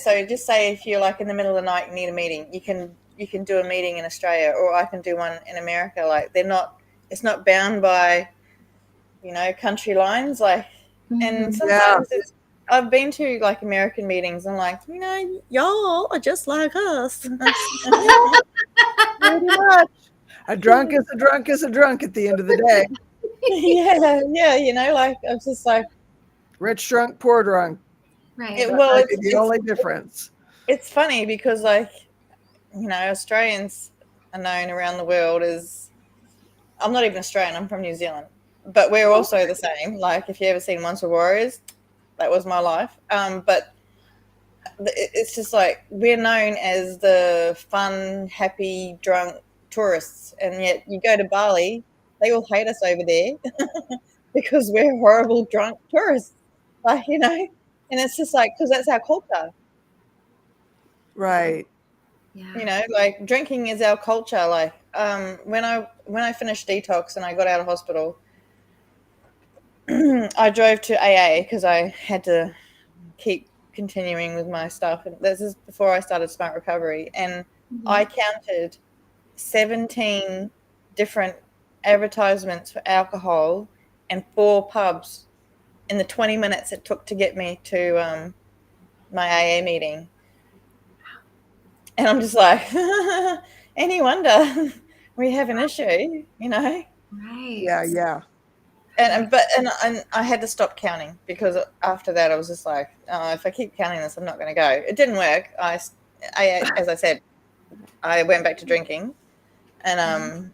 so just say if you're like in the middle of the night, you need a meeting, you can do a meeting in Australia, or I can do one in America. Like, it's not bound by, country lines. Like, and sometimes I've been to like American meetings and like, y'all are just like us. Pretty much. A drunk is a drunk is a drunk at the end of the day. Yeah, like, I was just like, Rich drunk, poor drunk. Right. It's the only difference. It's funny because, like, Australians are known around the world as, I'm not even Australian, I'm from New Zealand, but we're also the same. Like, if you ever seen Monster Warriors, that was my life. But it's just like, we're known as the fun, happy, drunk tourists, and yet you go to Bali, they all hate us over there because we're horrible drunk tourists. Like, and it's just like, because that's our culture. Right. Yeah. Like, drinking is our culture. Like, when I finished detox and I got out of hospital, I drove to AA because I had to keep continuing with my stuff. And this is before I started Smart Recovery, and I counted 17 different advertisements for alcohol and 4 pubs in the 20 minutes it took to get me to my AA meeting. And I'm just like, any wonder we have an issue, Right. Yeah. And I had to stop counting, because after that I was just like, oh, if I keep counting this, I'm not going to go. It didn't work. I, as I said, I went back to drinking, and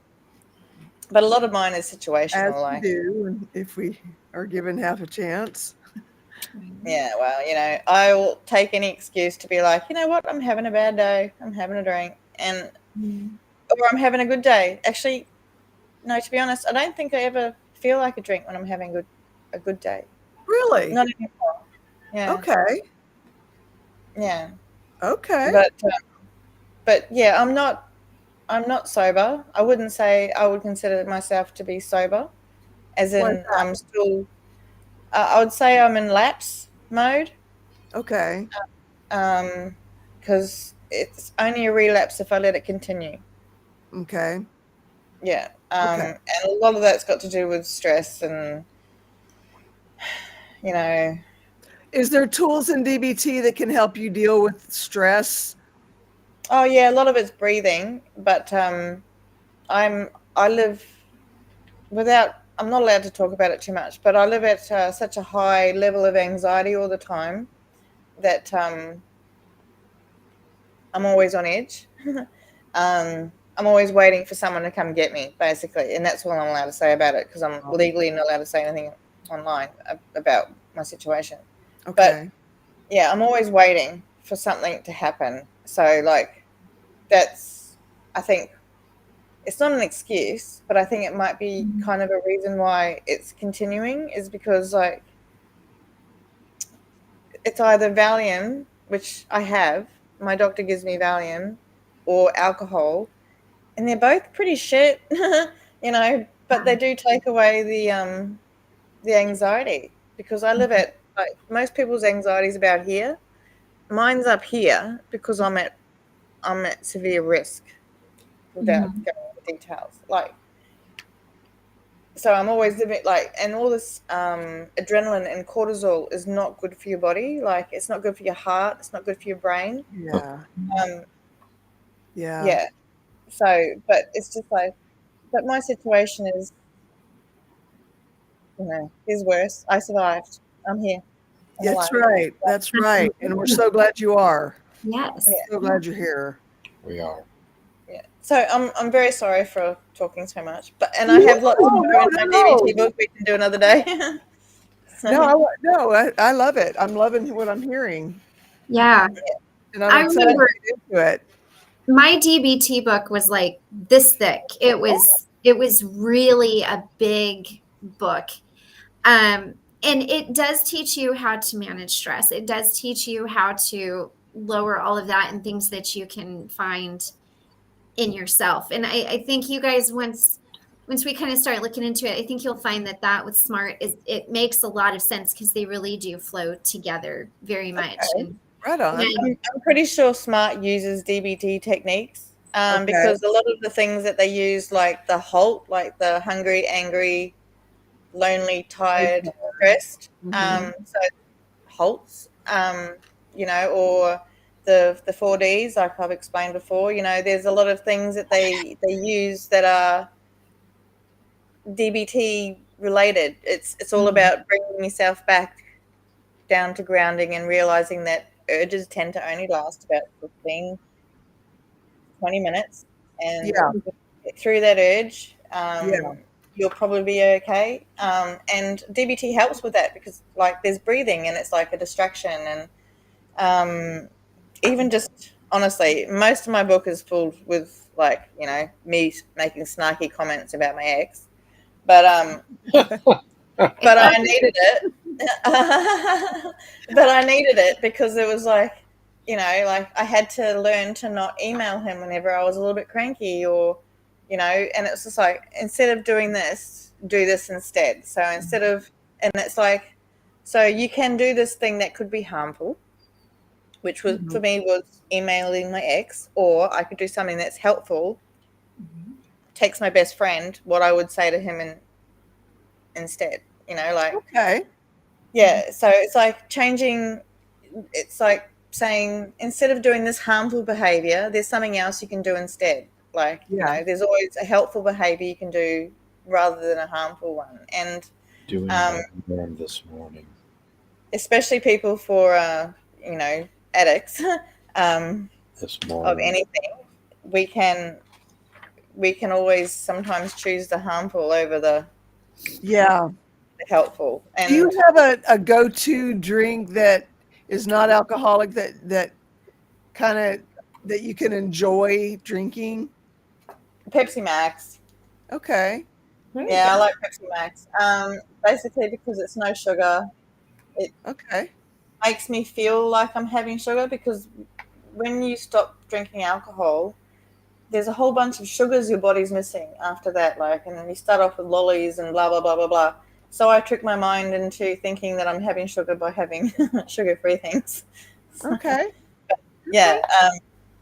but a lot of mine is situational. As like, we do, if we are given half a chance. Yeah, well, I will take any excuse to be like, you know what, I'm having a bad day, I'm having a drink, and or I'm having a good day. Actually, no, to be honest, I don't think I ever feel like a drink when I'm having a good day. Really? Not anymore. Yeah. Okay. Yeah, Okay. but yeah, I'm not sober. I wouldn't say I would consider myself to be sober, as Why is in I'm still. I would say I'm in lapse mode, Okay. because it's only a relapse if I let it continue. Okay. Yeah, Okay. and a lot of that's got to do with stress and you know. Is there tools in DBT that can help you deal with stress? Oh yeah, a lot of it's breathing, but I live without. I'm not allowed to talk about it too much, but I live at such a high level of anxiety all the time that I'm always on edge. I'm always waiting for someone to come get me, basically, and that's all I'm allowed to say about it because I'm legally not allowed to say anything online about my situation. But Okay. yeah, I'm always waiting for something to happen. So like that's, I think it's not an excuse, but I think it might be kind of a reason why it's continuing is because like it's either Valium, which I have, my doctor gives me Valium, or alcohol, and they're both pretty shit, but they do take away the anxiety because I live at like most people's anxiety is about here. Mine's up here because I'm at severe risk without Mhm. going into details. Like so I'm always living like and all this adrenaline and cortisol is not good for your body. Like it's not good for your heart, it's not good for your brain. Yeah. Um Yeah. yeah. So but it's just like but my situation is, is worse. I survived. I'm here. I'm alive. That's right. That's right. And we're so glad you are. Yes. Yeah. So glad you're here. We are. Yeah. So I'm very sorry for talking so much, but I have lots more in my DBT book we can do another day. So, I love it. I'm loving what I'm hearing, Yeah. and I'm I excited to remember get into it. my DBT book was like this thick. It was really a big book. Um, and it does teach you how to manage stress. It does teach you how to lower all of that and things that you can find in yourself. And I think you guys once we kind of start looking into it, I think you'll find that with SMART is it makes a lot of sense because they really do flow together very much. Okay. Right on. I'm pretty sure SMART uses DBT techniques Okay. because a lot of the things that they use, like the HALT, like the hungry, angry, lonely, tired, stressed, Mhm. so HALTs, or the 4Ds, like I've explained before. There's a lot of things that they use that are DBT related. It's all about bringing yourself back down to grounding and realizing that urges tend to only last about 15, 20 minutes. And Yeah. get through that urge, Yeah. you'll probably be okay. And DBT helps with that because, like, there's breathing and it's like a distraction. And even just honestly, most of my book is full with, like, me making snarky comments about my ex. But but I needed it. But I needed it because it was like, like I had to learn to not email him whenever I was a little bit cranky or, and it's just like, instead of doing this, do this instead. So and it's like, so you can do this thing that could be harmful, which was for me was emailing my ex, or I could do something that's helpful, text my best friend what I would say to him instead, like, Okay. yeah. So it's like changing, it's like saying, instead of doing this harmful behavior, there's something else you can do instead. Like, Yeah. there's always a helpful behavior you can do rather than a harmful one. And Doing um, what I learned this morning. especially people for, addicts This of morning. anything, we can always sometimes choose the harmful over the Yeah. helpful. Do you And have a go-to drink that is not alcoholic that kind of that you can enjoy drinking? Pepsi Max. Okay. There you Yeah, I go. like Pepsi Max. Basically because it's no sugar. Okay. makes me feel like I'm having sugar, because when you stop drinking alcohol, there's a whole bunch of sugars your body's missing after that. Like, and then you start off with lollies and blah, blah, blah, blah, blah. So I trick my mind into thinking that I'm having sugar by having sugar-free things. Okay. Yeah.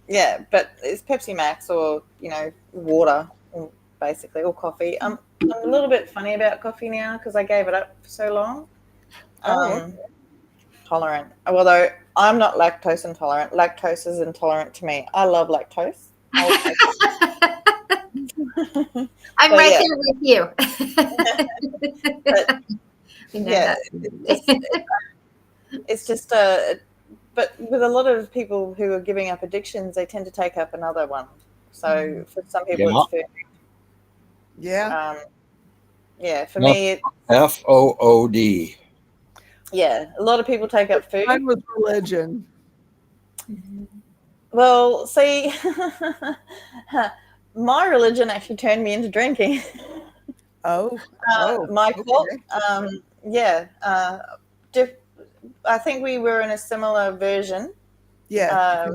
Yeah, but it's Pepsi Max or, water, basically, or coffee. I'm a little bit funny about coffee now because I gave it up for so long. Tolerant. Although I'm not lactose intolerant. Lactose is intolerant to me. I love lactose. I'll take it. I'm But right yeah. there with you. But, We know yeah, that. it's just but with a lot of people who are giving up addictions, they tend to take up another one. So for some people, Yeah. it's food. Yeah. Yeah, for Yep. me, FOOD. yeah, a lot of people take up food. Mine was religion. Well, see, my religion actually turned me into drinking. Oh. My cult, Okay. yeah, I think we were in a similar version, Yeah.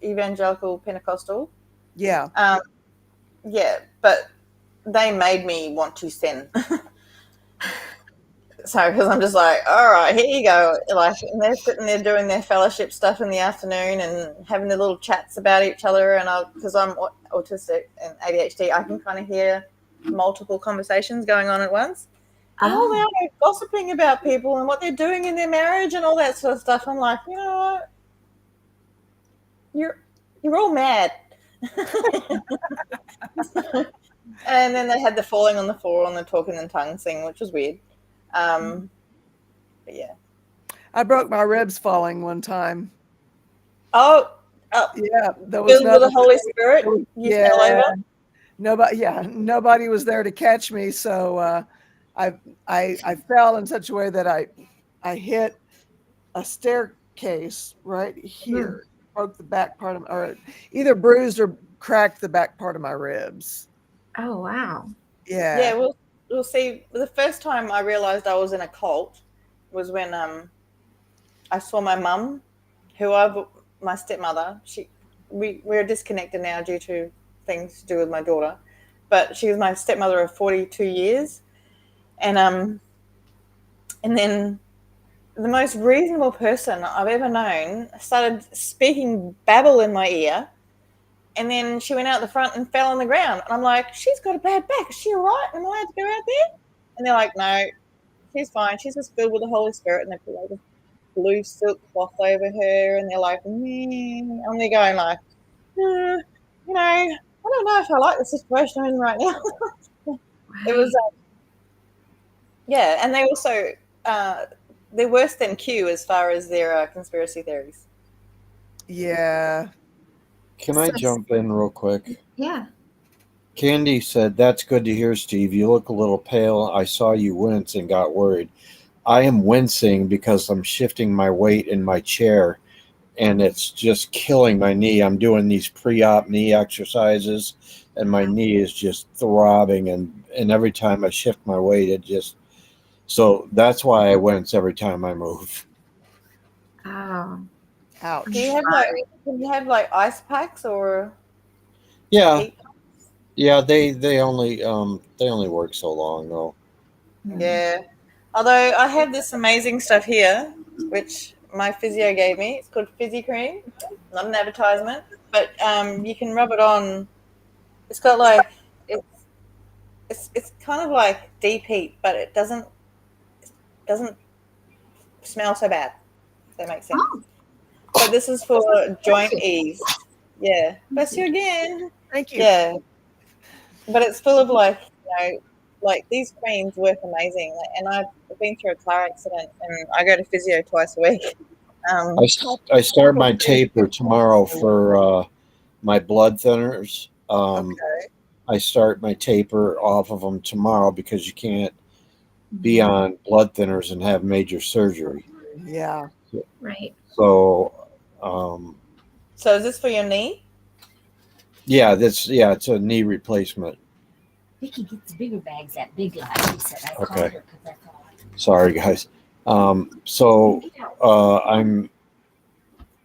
evangelical Pentecostal. Yeah. Yeah, but they made me want to sin. So, because I'm just like, all right, here you go. Like, and they're sitting there doing their fellowship stuff in the afternoon and having their little chats about each other. And because I'm autistic and ADHD, I can kind of hear multiple conversations going on at once. And all they are gossiping about people and what they're doing in their marriage and all that sort of stuff. I'm like, you know what? You're all mad. And then they had the falling on the floor on the talking in tongues thing, which was weird. But yeah. I broke my ribs falling one time. Oh, Yeah, there was filled with the Holy Spirit. You fell over. Nobody was there to catch me, so I fell in such a way that I hit a staircase right here, broke the back part of, or either bruised or cracked the back part of my ribs. Oh, wow. Yeah. Yeah, we'll see. The first time I realized I was in a cult was when I saw my mum, my stepmother. We're disconnected now due to things to do with my daughter, but she was my stepmother of 42 years, and then the most reasonable person I've ever known started speaking babble in my ear. And then she went out the front and fell on the ground. And I'm like, she's got a bad back. Is she all right? Am I allowed to go out there? And they're like, no, she's fine. She's just filled with the Holy Spirit. And they put like a blue silk cloth over her. And they're like, and they're going like, I don't know if I like the situation I'm in right now. It was, yeah. And they also, they're worse than Q as far as their conspiracy theories. Yeah. Can I jump in real quick? Yeah. Candy said, "That's good to hear, Steve. You look a little pale. I saw you wince and got worried. I am wincing because I'm shifting my weight in my chair, and it's just killing my knee. I'm doing these pre-op knee exercises, and my knee is just throbbing, and every time I shift my weight, so that's why I wince every time I move." Oh. Ouch. Do you have like ice packs or Yeah. heat? Yeah, they only work so long though. Yeah. Although I have this amazing stuff here, which my physio gave me. It's called Fizzy Cream. Not an advertisement, but you can rub it on. It's got like it's kind of like deep heat, but it doesn't smell so bad. If that makes sense. Oh. But this is for joint ease. Yeah. Bless you again. Thank you. Yeah. But it's full of like these creams work amazing. And I've been through a car accident, and I go to physio twice a week. I start my taper tomorrow for my blood thinners. Okay. I start my taper off of them tomorrow because you can't be on blood thinners and have major surgery. Yeah. Right. So, so is this for your knee? yeah, it's a knee replacement. Vicky gets bigger bags at Big Lots. She said I called her because I thought. Sorry, guys. So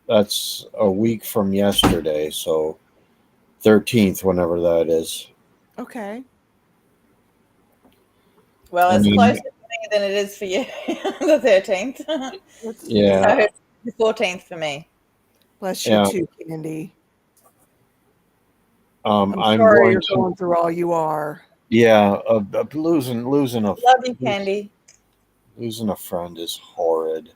that's a week from yesterday, so 13th, whenever that is. Okay. Well, I it's mean, closer for me than it is for you, the 13th. yeah, So it's the 14th for me. Bless you yeah. too, Candy. I'm I'm sorry going you're to, going through all you are. yeah, losing Love you, Candy. losing a friend is horrid.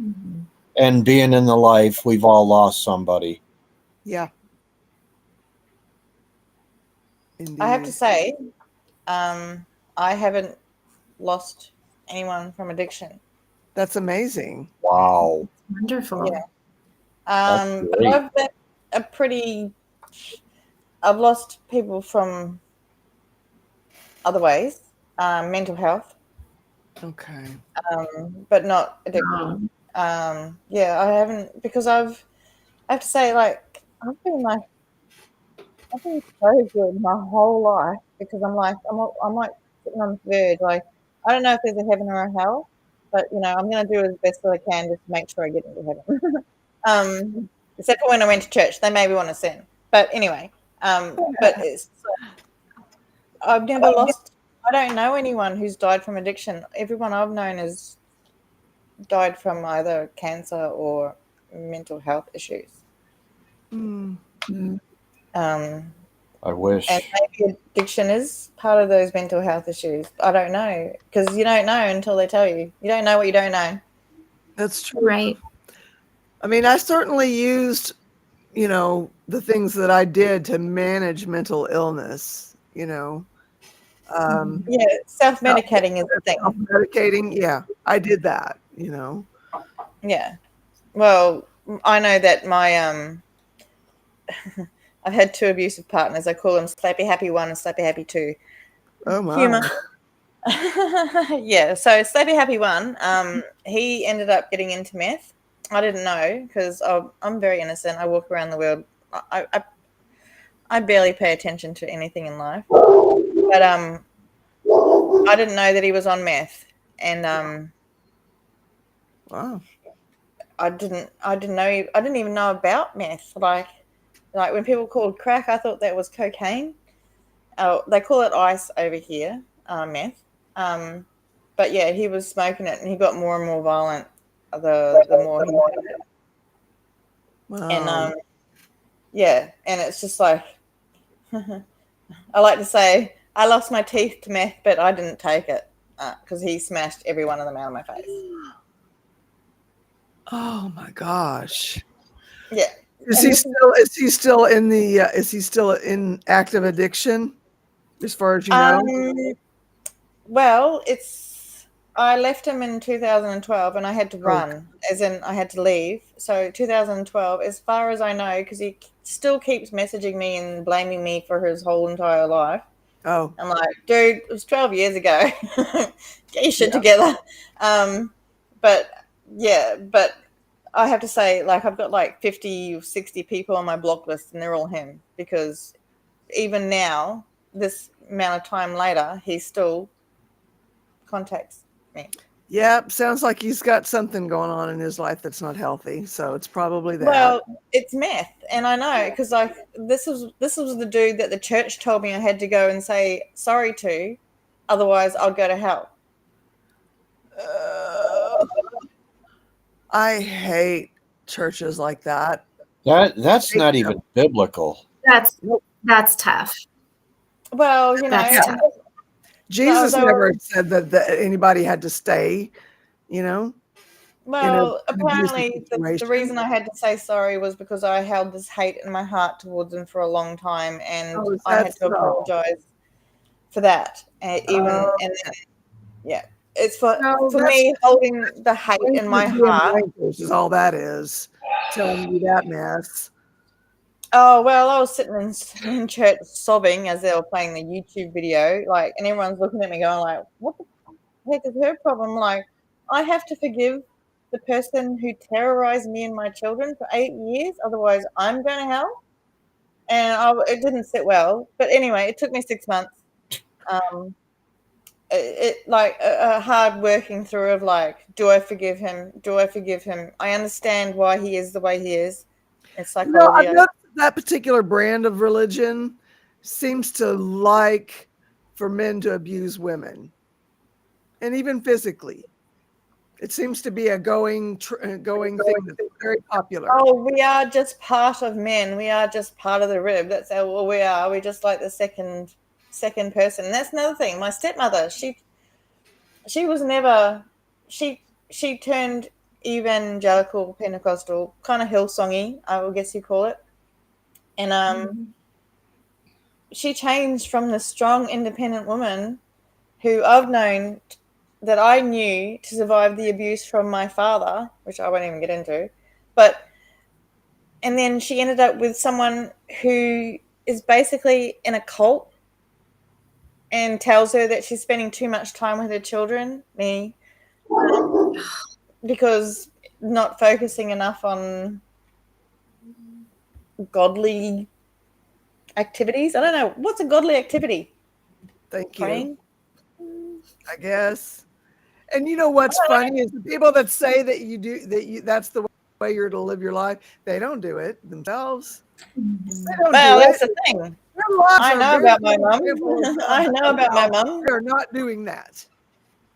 Mhm. And being in the life, we've all lost somebody. Yeah, I have to indeed. say, I haven't lost anyone from addiction. That's amazing. Wow, Wonderful. Yeah. that's But great. I've been I've lost people from other ways, mental health, Okay. but not addiction. Yeah, I haven't because I have to say, like, I've been so good my whole life because I'm like sitting on the verge. Like, I don't know if there's a heaven or a hell, but I'm gonna do as best as I can just to make sure I get into heaven. Except for when I went to church, they made me want to sin. But anyway, but it's I've never lost. I don't know anyone who's died from addiction. Everyone I've known has died from either cancer or mental health issues. Mm. Um, I and wish. maybe addiction is part of those mental health issues. I don't know because you don't know until they tell you. You don't know what you don't know. That's true. Right. I mean, I certainly used, the things that I did to manage mental illness, um, Yeah, self-medicating is the thing. self-medicating. Yeah, I did that, Yeah. Well, I know that my I've had two abusive partners. I call them Slappy Happy 1 and Slappy Happy 2. Oh Humor. my. Yeah, so Slappy Happy 1, he ended up getting into meth. I didn't know because I'm very innocent. I walk around the world. I barely pay attention to anything in life. But I didn't know that he was on meth, and Wow. I didn't even know about meth. Like when people called crack, I thought that was cocaine. Oh, they call it ice over here, meth. But yeah, he was smoking it, and he got more and more violent the more he did it. And Wow. yeah, and it's just like I like to say, I lost my teeth to meth, but I didn't take it because he smashed every one of them out of my face. Oh my gosh. Yeah, Is and he this is still is he still in the is he still in active addiction as far as you know? well, I left him in 2012 and I had to Oh, run, as in I had to leave. So 2012, as far as I know, because he still keeps messaging me and blaming me for his whole entire life. oh, I'm like, dude, it was 12 years ago. Get your shit yeah. together. But yeah, but I have to say, like, I've got like 50 or 60 people on my block list and they're all him because even now, this amount of time later, he still contacts me. Yeah, sounds like he's got something going on in his life that's not healthy. So it's probably that. Well, it's meth, and I know because like this was the dude that the church told me I had to go and say sorry to, otherwise I'd go to hell. Uh, I hate churches like that. That's Hate not them. even biblical. That's Nope. that's tough. Well, That's tough. Jesus they were, never said that anybody had to stay, you know, in well, an abusive apparently the situation. reason I had to say sorry was because I held this hate in my heart towards him for a long time, and Oh, is I that had to so? apologize for that. Uh, Yeah, it's no, for that's me holding the hate in my wankers being heart. wankers is all that is. Telling you that mess. Oh, well, I was sitting in church sobbing as they were playing the YouTube video, like, and everyone's looking at me going like, "What the heck is her problem?" Like, I have to forgive the person who terrorized me and my children for 8 years, otherwise I'm going to hell. And it didn't sit well. But anyway, it took me 6 months. Um, like a hard working through of like, do I forgive him? Do I forgive him? I understand why he is the way he is. It's psychology. I've noticed that particular brand of religion seems to like for men to abuse women, and even physically. It seems to be a going thing that's very popular. Oh, we are just part of men. We are just part of the rib. That's all we are. We're just like the second person. And that's another thing. My stepmother, she was never she turned evangelical Pentecostal, kind of Hillsongy, I would guess you call it. And she changed from the strong, independent woman who that I knew to survive the abuse from my father, which I won't even get into. And then she ended up with someone who is basically in a cult and tells her that she's spending too much time with her children, me, because not focusing enough on godly activities. I don't know. What's a godly activity? Thank Praying? you. I guess. And you know what's funny is the people that say that that's the way you're to live your life, they don't do it themselves. They don't Well, do that's it. the thing. Their lives I are know very about my mum. careful and I know about my mum. They're not doing that.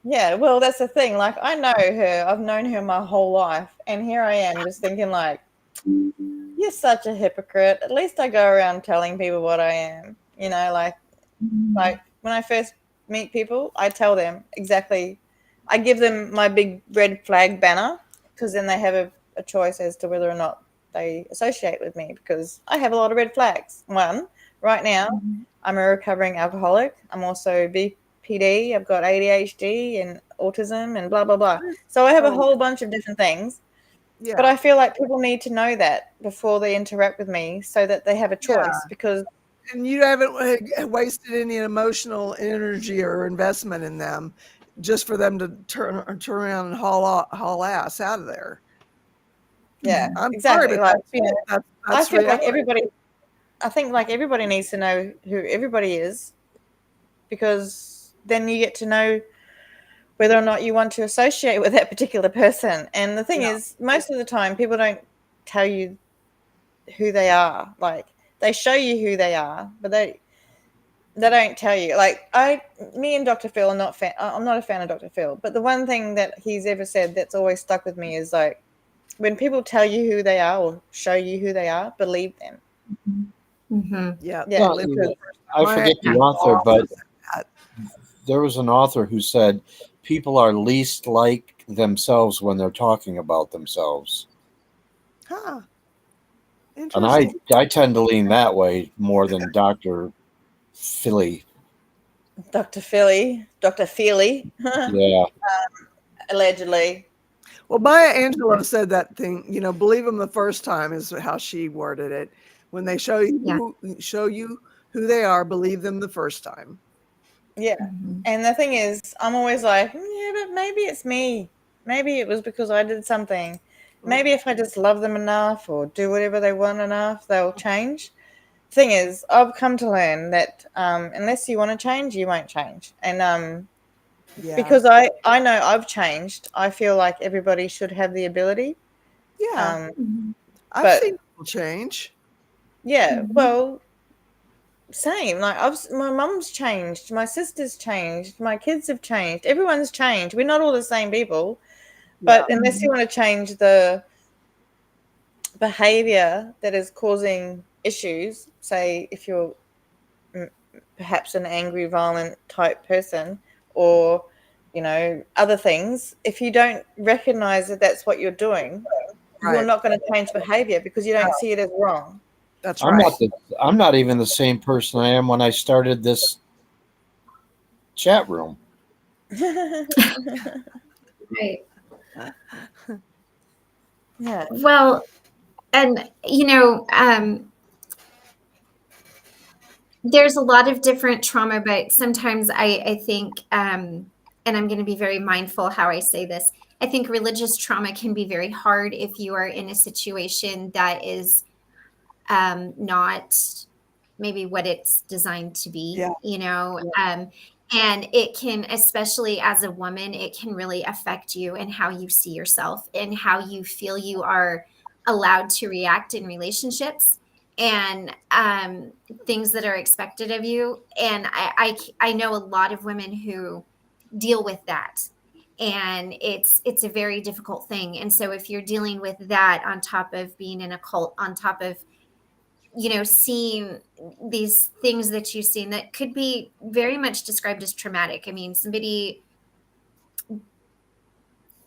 Yeah, well, that's the thing. Like, I know her. I've known her my whole life. And here I am just thinking, like, you're such a hypocrite. At least I go around telling people what I am. You know, like when I first meet people, I tell them exactly. I give them my big red flag banner because then they have a choice as to whether or not they associate with me, because I have a lot of red flags. One, right now, I'm a recovering alcoholic. I'm also BPD. I've got ADHD and autism and blah, blah, blah. So I have a whole bunch of different things. Yeah. But I feel like people need to know that before they interact with me so that they have a choice, because and you haven't wasted any emotional energy or investment in them just for them to turn around and haul ass out of there. yeah, I'm exactly. sorry, but Like, that's I feel like reality. everybody needs to know who everybody is, because then you get to know whether or not you want to associate with that particular person. And the thing is, most of the time, people don't tell you who they are. Like, they show you who they are, but they don't tell you. Like, me and Dr. Phil are not I'm not a fan of Dr. Phil, but the one thing that he's ever said that's always stuck with me is, like, when people tell you who they are or show you who they are, believe them. Yeah. Well, I forget the author, but there was an author who said people are least like themselves when they're talking about themselves. Huh. And I tend to lean that way more than Dr. Philly. Dr. Philly. Yeah. Allegedly. Well, Maya Angelou said that thing, believe them the first time is how she worded it. When they show you who they are, believe them the first time. Yeah. And the thing is, I'm always like, yeah, but maybe it's me. Maybe it was because I did something. Maybe if I just love them enough or do whatever they want enough, they'll change. Thing is, I've come to learn that unless you want to change, you won't change. And because I know I've changed, I feel like everybody should have the ability. Yeah. I've But seen people change. yeah, well, same. Like, my mum's changed, my sister's changed, my kids have changed, everyone's changed. We're not all the same people, but unless you want to change the behavior that is causing issues, say if you're perhaps an angry, violent type person, or other things, if you don't recognize that that's what you're doing, you're not going to change behavior because you don't see it as wrong. That's right. I'm not even the same person I am when I started this chat room. Right. Yeah. Well, and there's a lot of different trauma, but sometimes I think, and I'm going to be very mindful how I say this, I think religious trauma can be very hard if you are in a situation that is not maybe what it's designed to be, And it can, especially as a woman, it can really affect you and how you see yourself and how you feel you are allowed to react in relationships and things that are expected of you. And I know a lot of women who deal with that. And it's a very difficult thing. And so if you're dealing with that on top of being in a cult, on top of seeing these things that you've seen that could be very much described as traumatic. I mean, somebody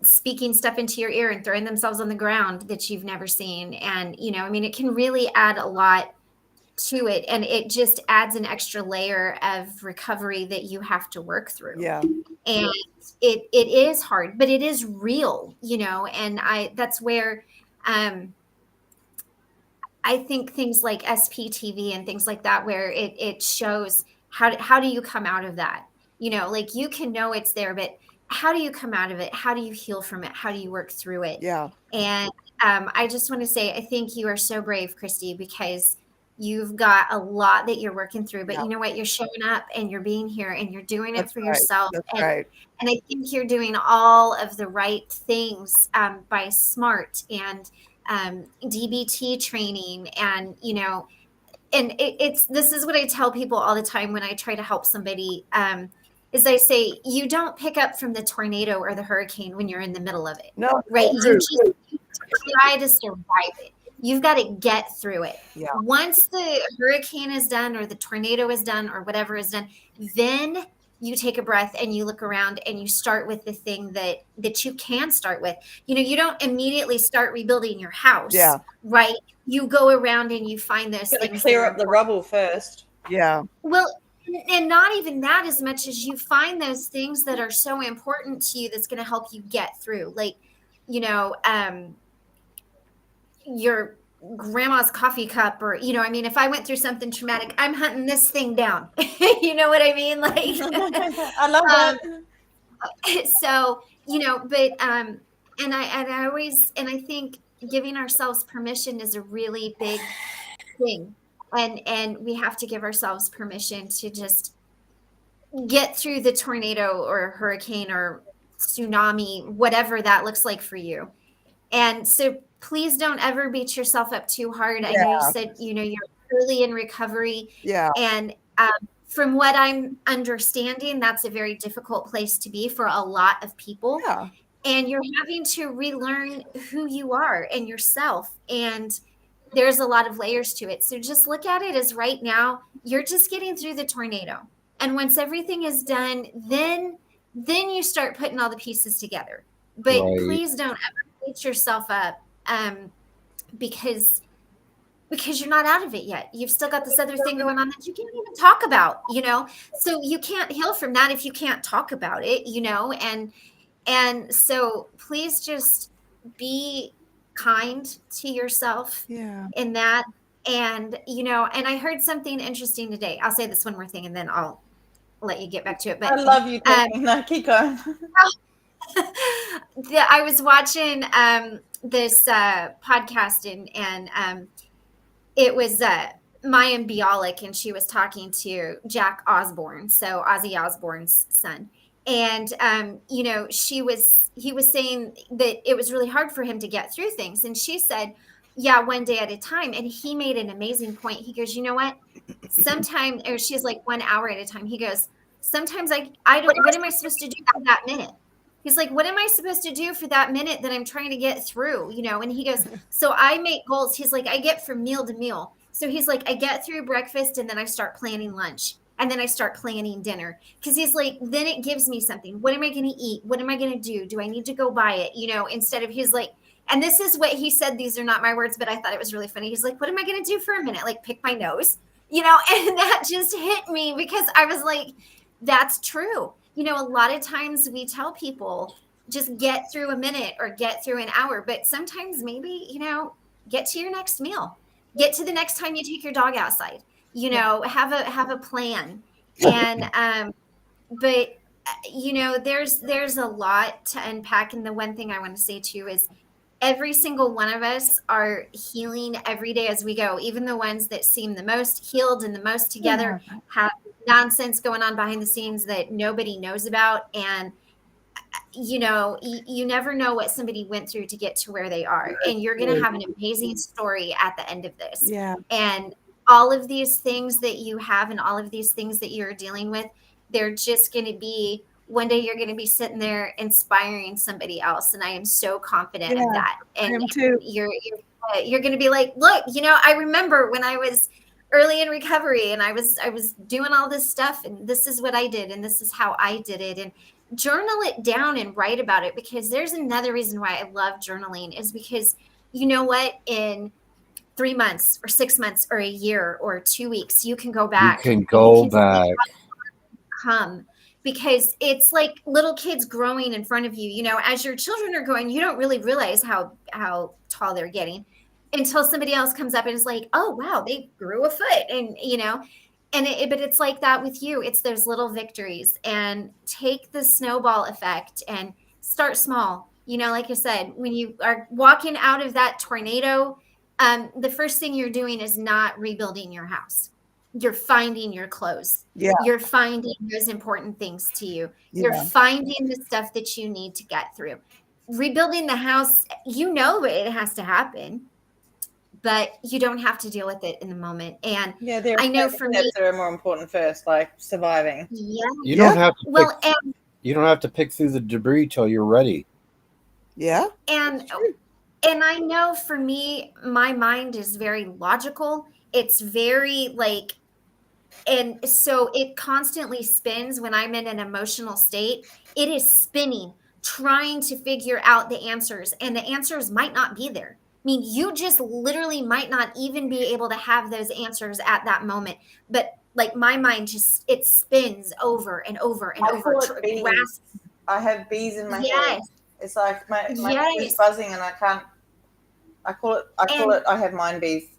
speaking stuff into your ear and throwing themselves on the ground that you've never seen. And, I mean, it can really add a lot to it. And it just adds an extra layer of recovery that you have to work through. Yeah. And it is hard, but it is real, and that's where, I think things like SPTV and things like that, where it shows how do you come out of that? Like you can know it's there, but how do you come out of it? How do you heal from it? How do you work through it? Yeah. And I just want to say, I think you are so brave, Christy, because you've got a lot that you're working through, but you know what? You're showing up and you're being here and you're doing it for yourself. That's right. And I think you're doing all of the right things by SMART and DBT training, and this is what I tell people all the time when I try to help somebody, is I say, you don't pick up from the tornado or the hurricane when you're in the middle of it. No, right? True. You try to survive it. You've got to get through it. Yeah. Once the hurricane is done or the tornado is done or whatever is done, then you take a breath and you look around and you start with the thing that you can start with. You don't immediately start rebuilding your house. Yeah. Right? You go around and you find those You've got to things. clear up the rubble first. Yeah. Well, and not even that as much as you find those things that are so important to you that's going to help you get through. Like, your grandma's coffee cup, or if I went through something traumatic, I'm hunting this thing down. You know what I mean? Like I love that. So but and I think giving ourselves permission is a really big thing, and we have to give ourselves permission to just get through the tornado or hurricane or tsunami, whatever that looks like for you. And so please don't ever beat yourself up too hard. I know you said, you're early in recovery. Yeah. And from what I'm understanding, that's a very difficult place to be for a lot of people. Yeah. And you're having to relearn who you are and yourself. And there's a lot of layers to it. So just look at it as right now, you're just getting through the tornado. And once everything is done, then you start putting all the pieces together. But please don't ever beat yourself up because you're not out of it yet. You've still got this other thing going on that you can't even talk about, so you can't heal from that if you can't talk about it, and so please just be kind to yourself in that. And and I heard something interesting today. I'll say this one more thing and then I'll let you get back to it. But I love you. No, keep going. I was watching this podcast and it was Maya Bialik, and she was talking to Jack Osborne, so Ozzy Osbourne's son. And he was saying that it was really hard for him to get through things, and she said, yeah, one day at a time. And he made an amazing point. He goes, you know what, sometimes, or she's like 1 hour at a time. He goes, sometimes I don't, what am I supposed to do for that minute? He's like, what am I supposed to do for that minute that I'm trying to get through? And he goes, so I make goals. He's like, I get from meal to meal. So he's like, I get through breakfast and then I start planning lunch and then I start planning dinner. Cause he's like, then it gives me something. What am I going to eat? What am I going to do? Do I need to go buy it? Instead of, he's like, and this is what he said. These are not my words, but I thought it was really funny. He's like, what am I going to do for a minute? Like pick my nose, and that just hit me because I was like, that's true. A lot of times we tell people just get through a minute or get through an hour, but sometimes maybe, get to your next meal, get to the next time you take your dog outside, have a plan. And, but there's a lot to unpack. And the one thing I want to say too is every single one of us are healing every day as we go. Even the ones that seem the most healed and the most together have nonsense going on behind the scenes that nobody knows about. And you know, you never know what somebody went through to get to where they are. And you're going to have an amazing story at the end of this. Yeah. And all of these things that you have and all of these things that you're dealing with, they're just going to be, one day you're going to be sitting there inspiring somebody else. And I am so confident of that. I And am too. you're going to be like, look, you know, I remember when I was early in recovery and I was doing all this stuff, and this is what I did, and this is how I did it. And journal it down and write about it, because there's another reason why I love journaling, is because you know what, in 3 months or 6 months or a year or 2 weeks, you can go back. You can go back. Come, because it's like little kids growing in front of you. You know, as your children are growing, you don't really realize how tall they're getting until somebody else comes up and is like, oh wow, they grew a foot. And you know, and but it's like that with you. It's those little victories, and take the snowball effect and start small. You know, like I said, when you are walking out of that tornado, the first thing you're doing is not rebuilding your house. You're finding your clothes. Yeah. You're finding those important things to you. Yeah. You're finding the stuff that you need to get through. Rebuilding the house, you know it has to happen, but you don't have to deal with it in the moment. And Yeah, there I know for me, steps that are more important first, like surviving. yeah. You don't have to Well, you don't have to pick through the debris till you're ready. Yeah. and I know for me, my mind is very logical. It's very like, and so it constantly spins when I'm in an emotional state. It is spinning, trying to figure out the answers, and the answers might not be there. I mean, you just literally might not even be able to have those answers at that moment. But like my mind just, it spins over and over and over. I have bees in my head. Yes. It's like my head Yes. is buzzing and I can't. I call it. I have mind bees.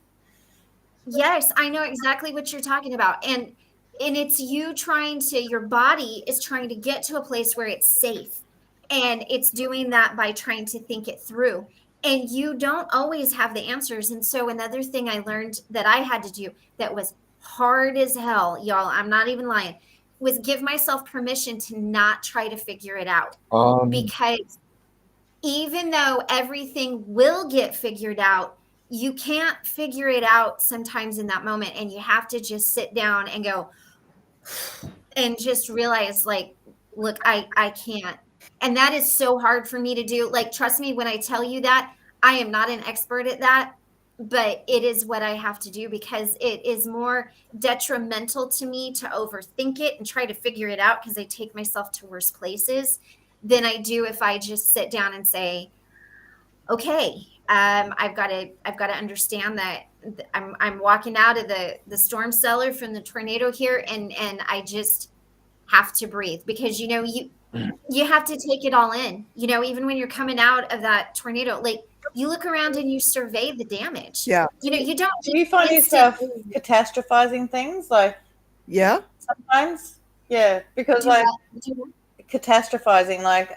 Yes, I know exactly what you're talking about. And it's you trying to, your body is trying to get to a place where it's safe. And it's doing that by trying to think it through. And you don't always have the answers. And so another thing I learned that I had to do that was hard as hell, y'all, I'm not even lying, was give myself permission to not try to figure it out. Because even though everything will get figured out, you can't figure it out sometimes in that moment. And you have to just sit down and go and just realize, like, look, I can't. And that is so hard for me to do. Like, trust me when I tell you that I am not an expert at that, but it is what I have to do, because it is more detrimental to me to overthink it and try to figure it out, because I take myself to worse places than I do if I just sit down and say, okay, I've got to understand that I'm walking out of the storm cellar from the tornado here, and I just have to breathe, because you know you have to take it all in. You know, even when you're coming out of that tornado, like, you look around and you survey the damage. Yeah. You know, you don't. Do you find yourself catastrophizing things, like? Yeah. Sometimes, yeah, because catastrophizing, like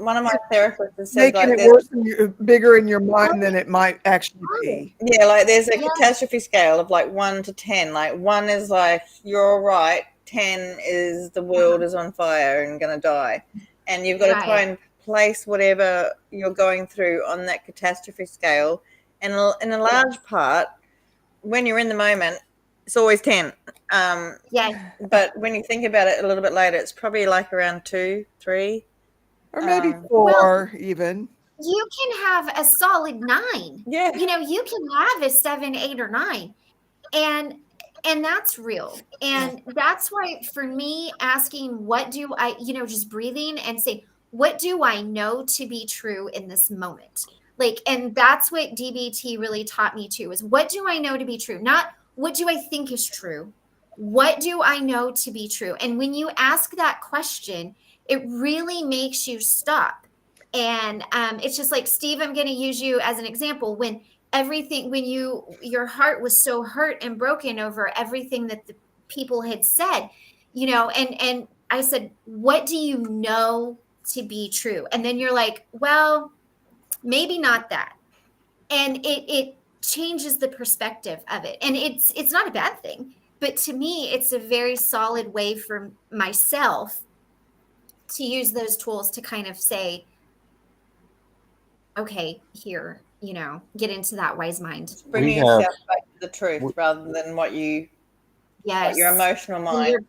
one of my therapists has said, making like, it worse and bigger in your mind than it might actually be. Yeah, like there's a catastrophe scale of like 1 to 10. Like 1 is like you're all right, 10 is the world is on fire and gonna die, and you've got to try and place whatever you're going through on that catastrophe scale. And in a large part, when you're in the moment, it's always 10. But when you think about it a little bit later, it's probably like around 2, 3, or maybe 4 even. You can have a solid 9. Yeah. You know, you can have a 7, 8, or 9. And that's real. And that's why for me, asking what do I, you know, just breathing and say, what do I know to be true in this moment? Like, and that's what DBT really taught me too, is what do I know to be true? Not what do I think is true? What do I know to be true? And when you ask that question, it really makes you stop. And it's just like, Steve, I'm going to use you as an example. When your heart was so hurt and broken over everything that the people had said, you know, and I said, what do you know to be true? And then you're like, well, maybe not that. And it changes the perspective of it. And it's not a bad thing. But to me, it's a very solid way for myself to use those tools to kind of say, okay, here, get into that wise mind. Bringing yourself back to the truth rather than what your emotional mind.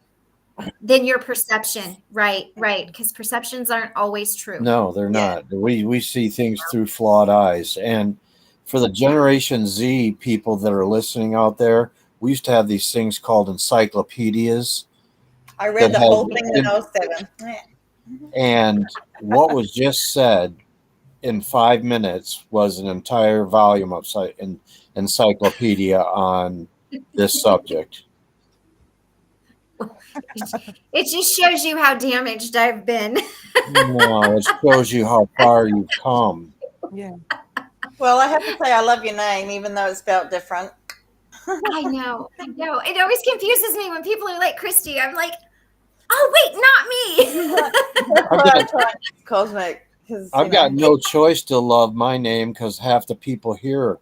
Then your perception, right? Because perceptions aren't always true. No, they're not. We see things through flawed eyes. And for the Generation Z people that are listening out there, we used to have these things called encyclopedias. I read the whole thing when I was 7. And what was just said in 5 minutes was an entire volume of encyclopedia on this subject. It just shows you how damaged I've been. No, it shows you how far you've come. Yeah. Well, I have to say I love your name, even though it's spelled different. I know. It always confuses me when people are like Christy. I'm like, oh wait, not me. Cosmic. I've got no choice to love my name because half the people here are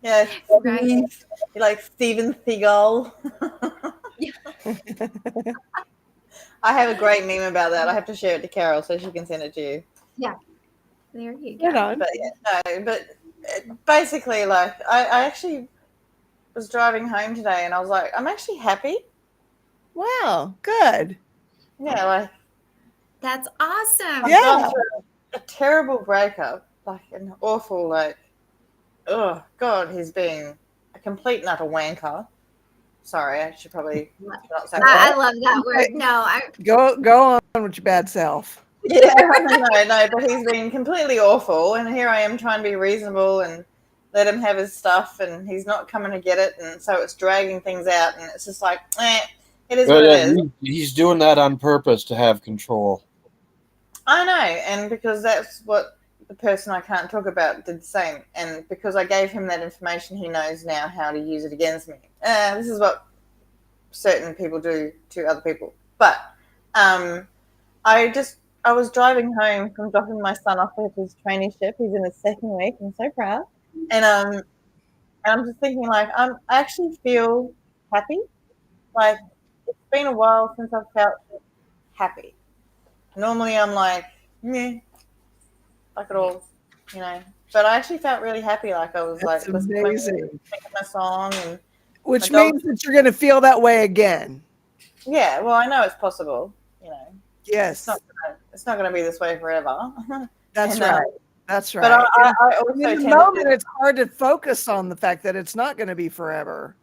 yeah, right. You're like Steven Seagal. I have a great meme about that. I have to share it to Carol so she can send it to you. Yeah, there you go. But basically, like I actually was driving home today, and I was like, I'm actually happy. Wow, good. Yeah, like that's awesome. I've gone through a terrible breakup, like an awful, like, oh God, he's being a complete and utter wanker. Sorry, I should probably not say that. I love that word. No, go on with your bad self. Yeah, no, but he's been completely awful, and here I am trying to be reasonable and let him have his stuff, and he's not coming to get it, and so it's dragging things out, and it's just like, it is what it is. He's doing that on purpose to have control. I know, and because that's what the person I can't talk about did the same, and because I gave him that information, he knows now how to use it against me. This is what certain people do to other people. But I was driving home from dropping my son off at his traineeship. He's in his 2nd week. I'm so proud. And I'm just thinking, like, I actually feel happy. Like, it's been a while since I've felt happy. Normally I'm like, like it all, But I actually felt really happy. Like I was That's like amazing. Thinking my song, and which means that you're going to feel that way again. Yeah, well, I know it's possible. Yes, it's not going to be this way forever. That's right. That's right. But I also in the moment, it's hard to focus on the fact that it's not going to be forever.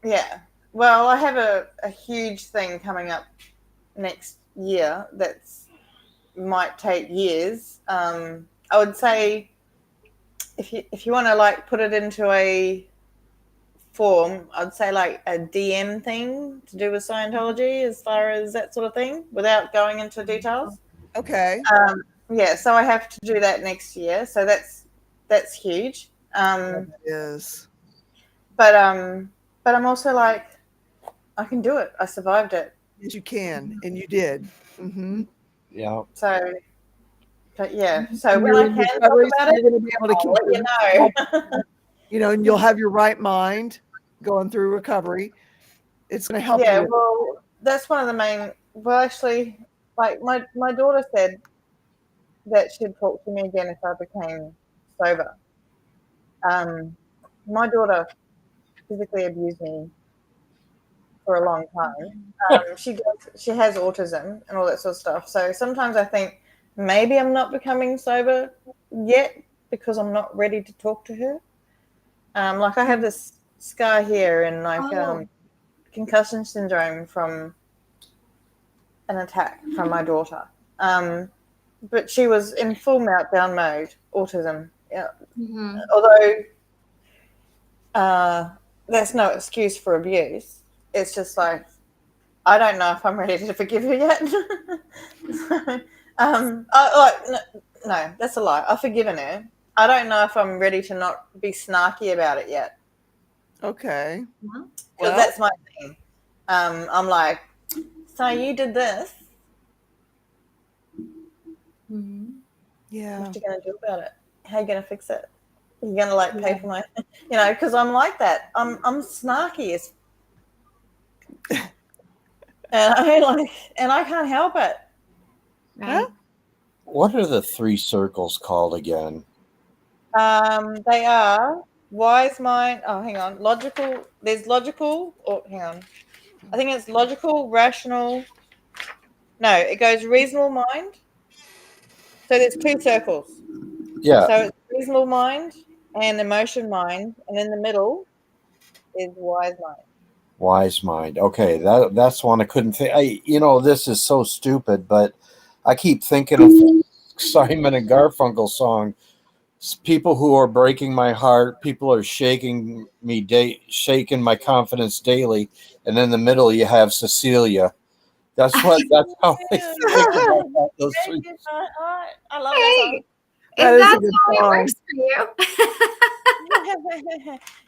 Yeah. Well, I have a huge thing coming up next year that's might take years. I would say if you want to like put it into a form, I'd say like a DM thing to do with Scientology as far as that sort of thing without going into details. Okay. Yeah, so I have to do that next year. So that's huge. It is. But I'm also like, I can do it. I survived it. Yes, you can, and you did. Mm-hmm. Yeah. So, but yeah. So when I can talk about it, you're going to be able to keep and you'll have your right mind going through recovery. It's going to help you. Yeah, well, that's one of the main. Well, actually, like my daughter said that she'd talk to me again if I became sober. My daughter physically abused me for a long time. She has autism and all that sort of stuff. So sometimes I think maybe I'm not becoming sober yet because I'm not ready to talk to her. Like I have this scar here and like concussion syndrome from an attack from my daughter. But she was in full meltdown mode, autism. Yeah. Mm-hmm. Although that's no excuse for abuse. It's just like, I don't know if I'm ready to forgive her yet. No, that's a lie. I've forgiven her. I don't know if I'm ready to not be snarky about it yet. Okay. Because that's my thing. I'm like, so you did this. Mm-hmm. Yeah. What are you going to do about it? How are you going to fix it? You're gonna like pay for my, because I'm like that. I'm snarky as, and I can't help it. Right. What are the three circles called again? They are wise mind. Oh, hang on. Logical. There's logical. Oh, hang on. I think it's logical, rational. No, it goes reasonable mind. So there's two circles. Yeah, So it's reasonable mind and emotion mind, and in the middle is wise mind. wise mind. Okay, that's one I couldn't think. This is so stupid, but I keep thinking of Simon and Garfunkel song. People who are breaking my heart, people are shaking me, shaking my confidence daily, and in the middle you have Cecilia. That's how I think about those three. I love that song. Hey, That if is a that's good how it song. works for you.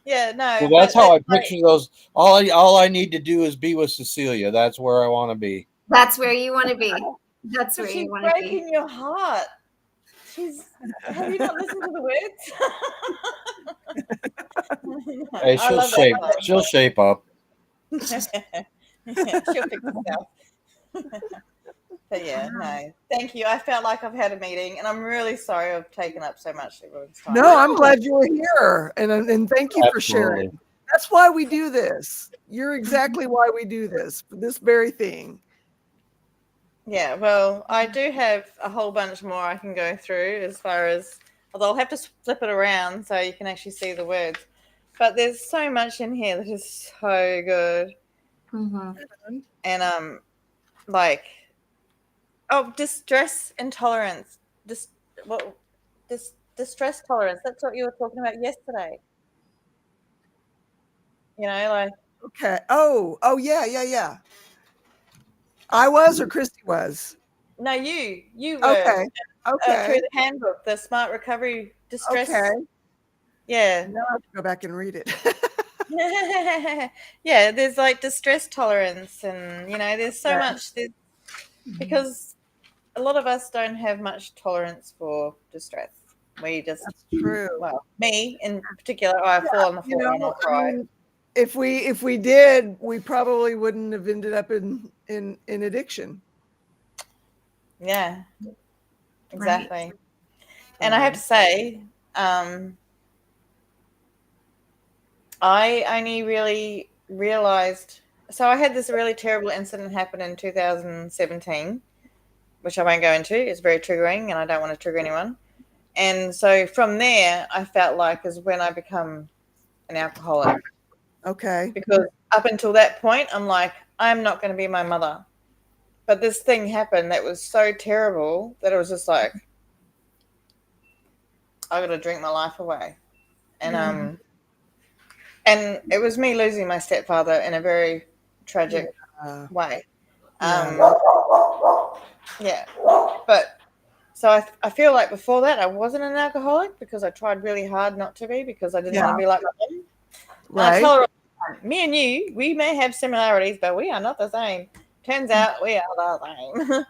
Yeah, no. Well, that's but how I it's like, picture those. All I need to do is be with Cecilia. That's where I want to be. That's where you want to be. That's but where she's you want to be. breaking your heart. Have you not listened to the words? Hey, I love that she'll shape up. song. She'll fix herself. But yeah, no. Thank you. I felt like I've had a meeting, and I'm really sorry I've taken up so much of everyone's time. No, I'm glad you were here, and thank you for sharing. Absolutely. That's why we do this. You're exactly why we do this, for this very thing. Yeah, well, I do have a whole bunch more I can go through as far as, although I'll have to flip it around so you can actually see the words. But there's so much in here that is so good. Mm-hmm. And like, distress intolerance. Distress tolerance. That's what you were talking about yesterday. Like, Okay. Oh, yeah. I was or Christy was. no, you were Okay. through Okay. the handbook, the Smart Recovery Distress. Okay. Yeah. Now I have to go back and read it. Yeah, there's like distress tolerance, and there's so Okay. much because a lot of us don't have much tolerance for distress. We just, That's true. well, me in particular, I fall on the floor and I'll cry. If we did, we probably wouldn't have ended up in addiction. Yeah, exactly. Right. And I have to say, I only really realized. So I had this really terrible incident happen in 2017, which I won't go into. It's very triggering, and I don't want to trigger anyone. And so from there, I felt like is when I become an alcoholic. Okay. Because up until that point, I'm like, I'm not going to be my mother. But this thing happened that was so terrible that it was just like, I got to drink my life away. And and it was me losing my stepfather in a very tragic way. Yeah. But so I feel like before that I wasn't an alcoholic because I tried really hard not to be because I didn't want to be like my mom. Right. I tell her all the time, me and you, we may have similarities, but we are not the same. Turns out we are the same.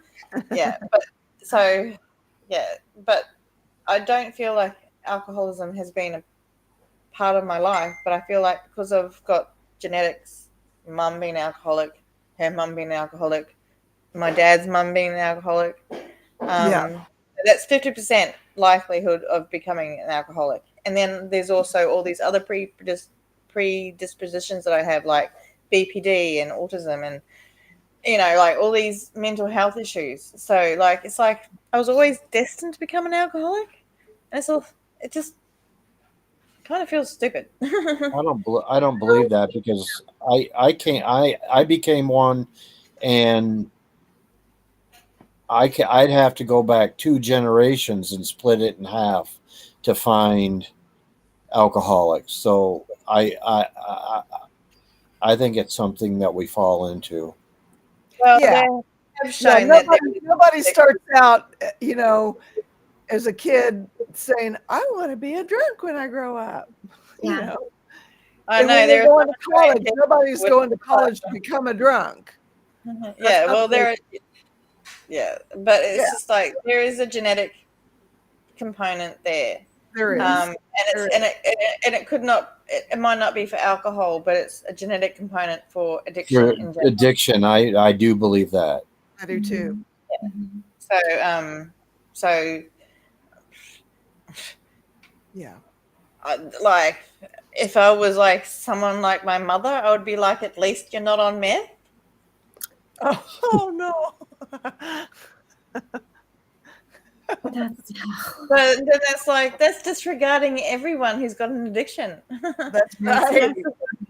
Yeah. But I don't feel like alcoholism has been a part of my life, but I feel like because I've got genetics, mum being alcoholic, her mum being alcoholic, my dad's mum being an alcoholic, that's 50% likelihood of becoming an alcoholic. And then there's also all these other predispositions that I have, like BPD and autism and like all these mental health issues. So like it's like I was always destined to become an alcoholic, and it just kind of feels stupid. I don't believe that because I became one, and I'd have to go back 2 generations and split it in half to find alcoholics. So I think it's something that we fall into. Well, Yeah. they have shown that nobody starts out, as a kid saying, "I want to be a drunk when I grow up." Yeah. I And know when there's you're going to college, nobody's going to college to become a drunk. Yeah, well, but it's Yeah. just like there is a genetic component there. There is. And it could not. It might not be for alcohol, but it's a genetic component for addiction. For In general. addiction, I do believe that. I do too. So Yeah. like, if I was like someone like my mother, I would be like, at least you're not on meth. Oh no. But then that's disregarding everyone who's got an addiction. That's right.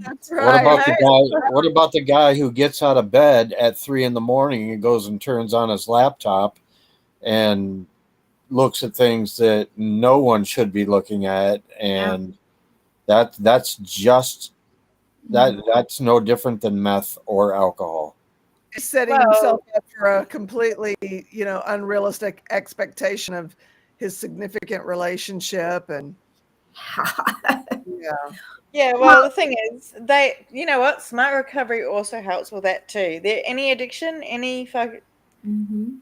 That's What right. about the guy? What about the guy who gets out of bed at 3 a.m. and goes and turns on his laptop and looks at things that no one should be looking at, and that's just that's no different than meth or alcohol. He's setting himself up for a completely, unrealistic expectation of his significant relationship, and yeah. Well, the thing is, you know what? Smart recovery also helps with that too. Any addiction,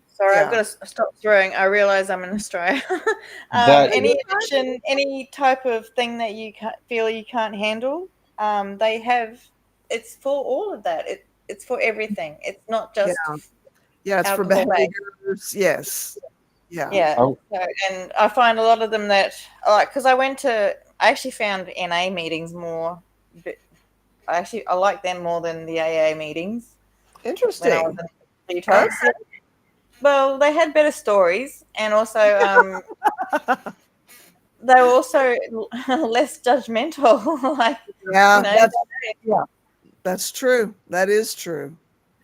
Sorry, I've got to stop throwing. I realize I'm in Australia. Any addiction, any type of thing that you feel you can't handle, they have. It's for all of that. It's for everything. It's not just. Yeah, it's for behaviors. Yes. Yeah. Yeah. So, and I find a lot of them that, like, because I actually found NA meetings more. I like them more than the AA meetings. Interesting. When I was in detox. Well, they had better stories, and also they were also less judgmental. Like, that's true. That is true.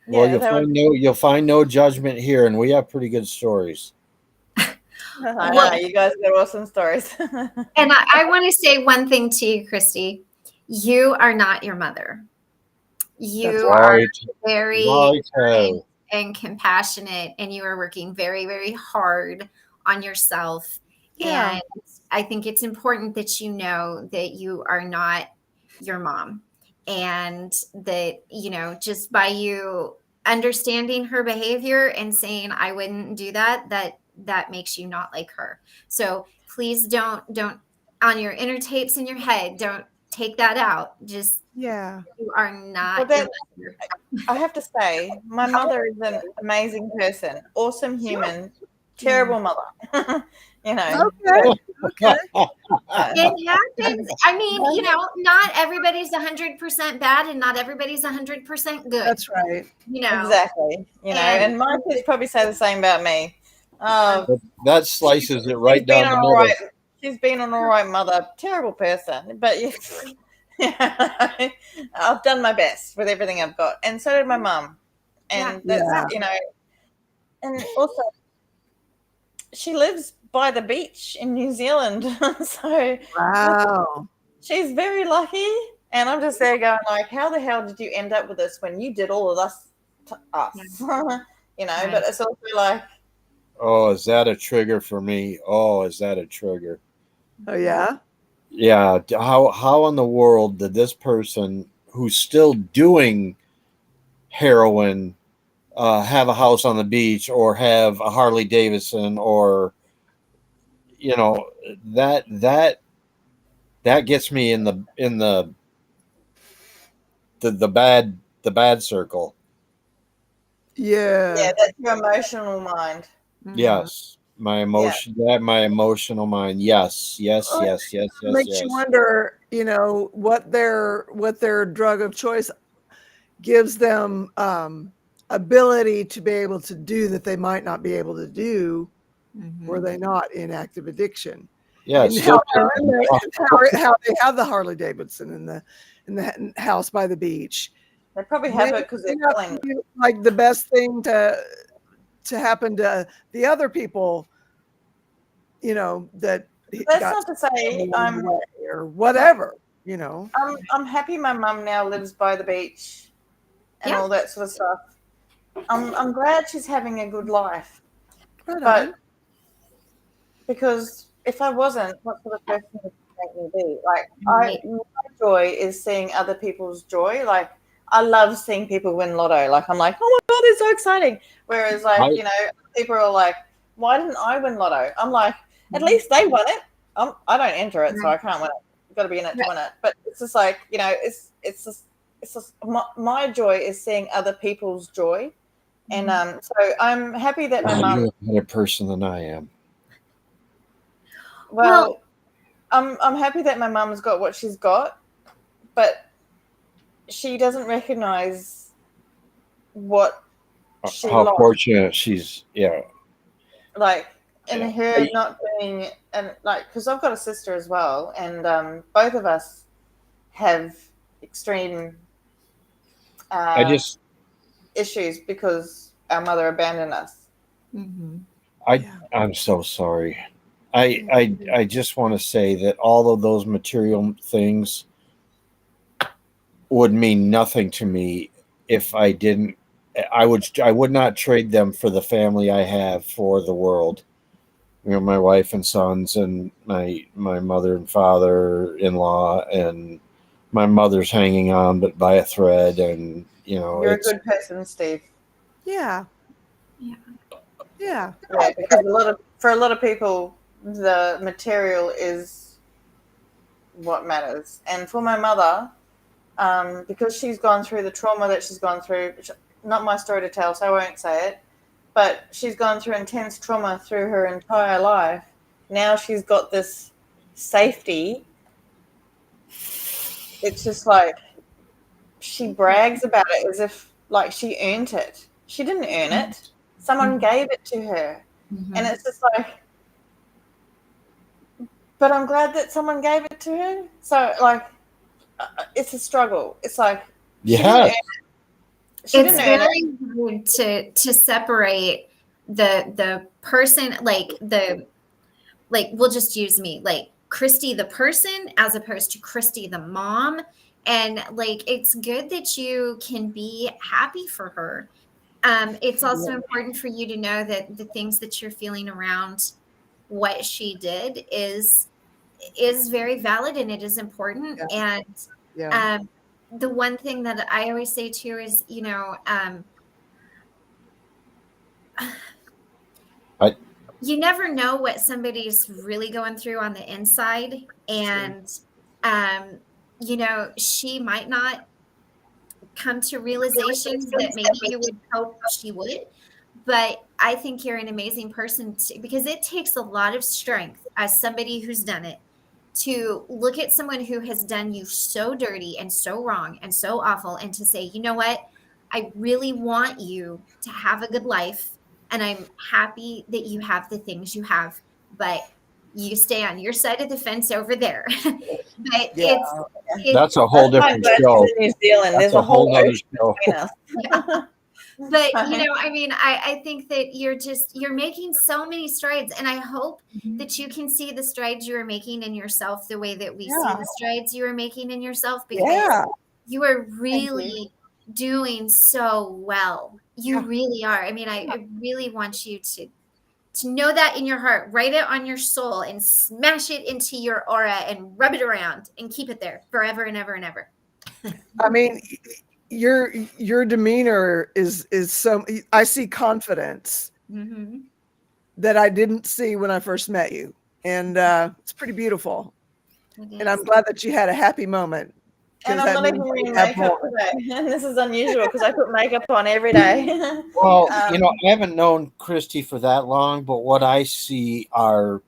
Well, you'll find no judgment here, and we have pretty good stories. I know, you guys got awesome stories. And I want to say one thing to you, Christy. You are not your mother. You are very kind and compassionate, and you are working very, very hard on yourself. Yeah. And I think it's important that you know that you are not your mom, and that, just by you understanding her behavior and saying, I wouldn't do that makes you not like her. So please don't on your inner tapes in your head, don't take that out. Just, you are not. I have to say, my mother is an amazing person, awesome human, terrible mother. Okay. It happens. I mean, not everybody's 100% bad, and not everybody's 100% good. That's right. Exactly. And my kids probably say the same about me. That slices it right down the middle. She's been an all right mother, terrible person, but I've done my best with everything I've got, and so did my mum. And that's and also she lives by the beach in New Zealand, so she's very lucky. And I'm just there going, like, how the hell did you end up with this when you did all of this to us? But it's also like, oh, is that a trigger for me? Oh, is that a trigger? Oh, yeah? Yeah. How in the world did this person who's still doing heroin have a house on the beach, or have a Harley Davidson, or that gets me in the bad circle. Yeah. Yeah, that's your emotional mind. Yes. My emotional mind. Yes. Makes you wonder, what their drug of choice gives them ability to be able to do that they might not be able to do were they not in active addiction. Yes. How they have the Harley Davidson in the house by the beach. They probably have it because they're killing. Like the best thing to happen to the other people, that that's not to say or whatever, I'm happy my mum now lives by the beach and all that sort of stuff. I'm glad she's having a good life. But because if I wasn't, what sort of person would you make me be? Like, my joy is seeing other people's joy. Like, I love seeing people win lotto. Like, I'm like, oh my God, it's so exciting. Whereas, like, people are like, why didn't I win lotto? I'm like, at least they won it. I don't enter it, so I can't win it. You've got to be in it to win it. But it's just like, it's just my joy is seeing other people's joy, and so I'm happy that my mum. You're a better person than I am. Well, I'm happy that my mum's got what she's got, but she doesn't recognize what she How lost. fortunate she's. Yeah. Like, and her not being, and like, because I've got a sister as well, and both of us have extreme issues because our mother abandoned us. I'm so sorry. I just want to say that all of those material things would mean nothing to me if I didn't. I would not trade them for the family I have for the world. My wife and sons, and my mother and father-in-law, and my mother's hanging on but by a thread, and You're a good person, Steve. Yeah. Because for a lot of people, the material is what matters, and for my mother, because she's gone through the trauma that she's gone through. Not my story to tell, so I won't say it. But she's gone through intense trauma through her entire life. Now she's got this safety. It's just like she brags about it as if like she earned it. She didn't earn it. Someone gave it to her. And it's just like, but I'm glad that someone gave it to her. So like, it's a struggle. It's like, yeah. It's very hard to separate the person, like we'll just use me, like Christy the person as opposed to Christy the mom. And like, it's good that you can be happy for her. It's also important for you to know that the things that you're feeling around what she did is very valid, and it is important. And the one thing that I always say too is, you never know what somebody's really going through on the inside. And, she might not come to realizations that maybe you would hope she would. But I think you're an amazing person because it takes a lot of strength as somebody who's done it to look at someone who has done you so dirty and so wrong and so awful, and to say, you know what, I really want you to have a good life, and I'm happy that you have the things you have, but you stay on your side of the fence over there. But that's a whole different show. In New Zealand, there's a whole other show. But I think that you're making so many strides, and I hope that you can see the strides you are making in yourself the way that we see the strides you are making in yourself, because you are really doing so well. You really are. I really want you to know that in your heart, write it on your soul, and smash it into your aura and rub it around and keep it there forever and ever and ever. Your demeanor is so, I see confidence that I didn't see when I first met you, and it's pretty beautiful. And I'm glad that you had a happy moment. And I'm not even wearing makeup today, and this is unusual because I put makeup on every day. Well, I haven't known Christy for that long, but what I see are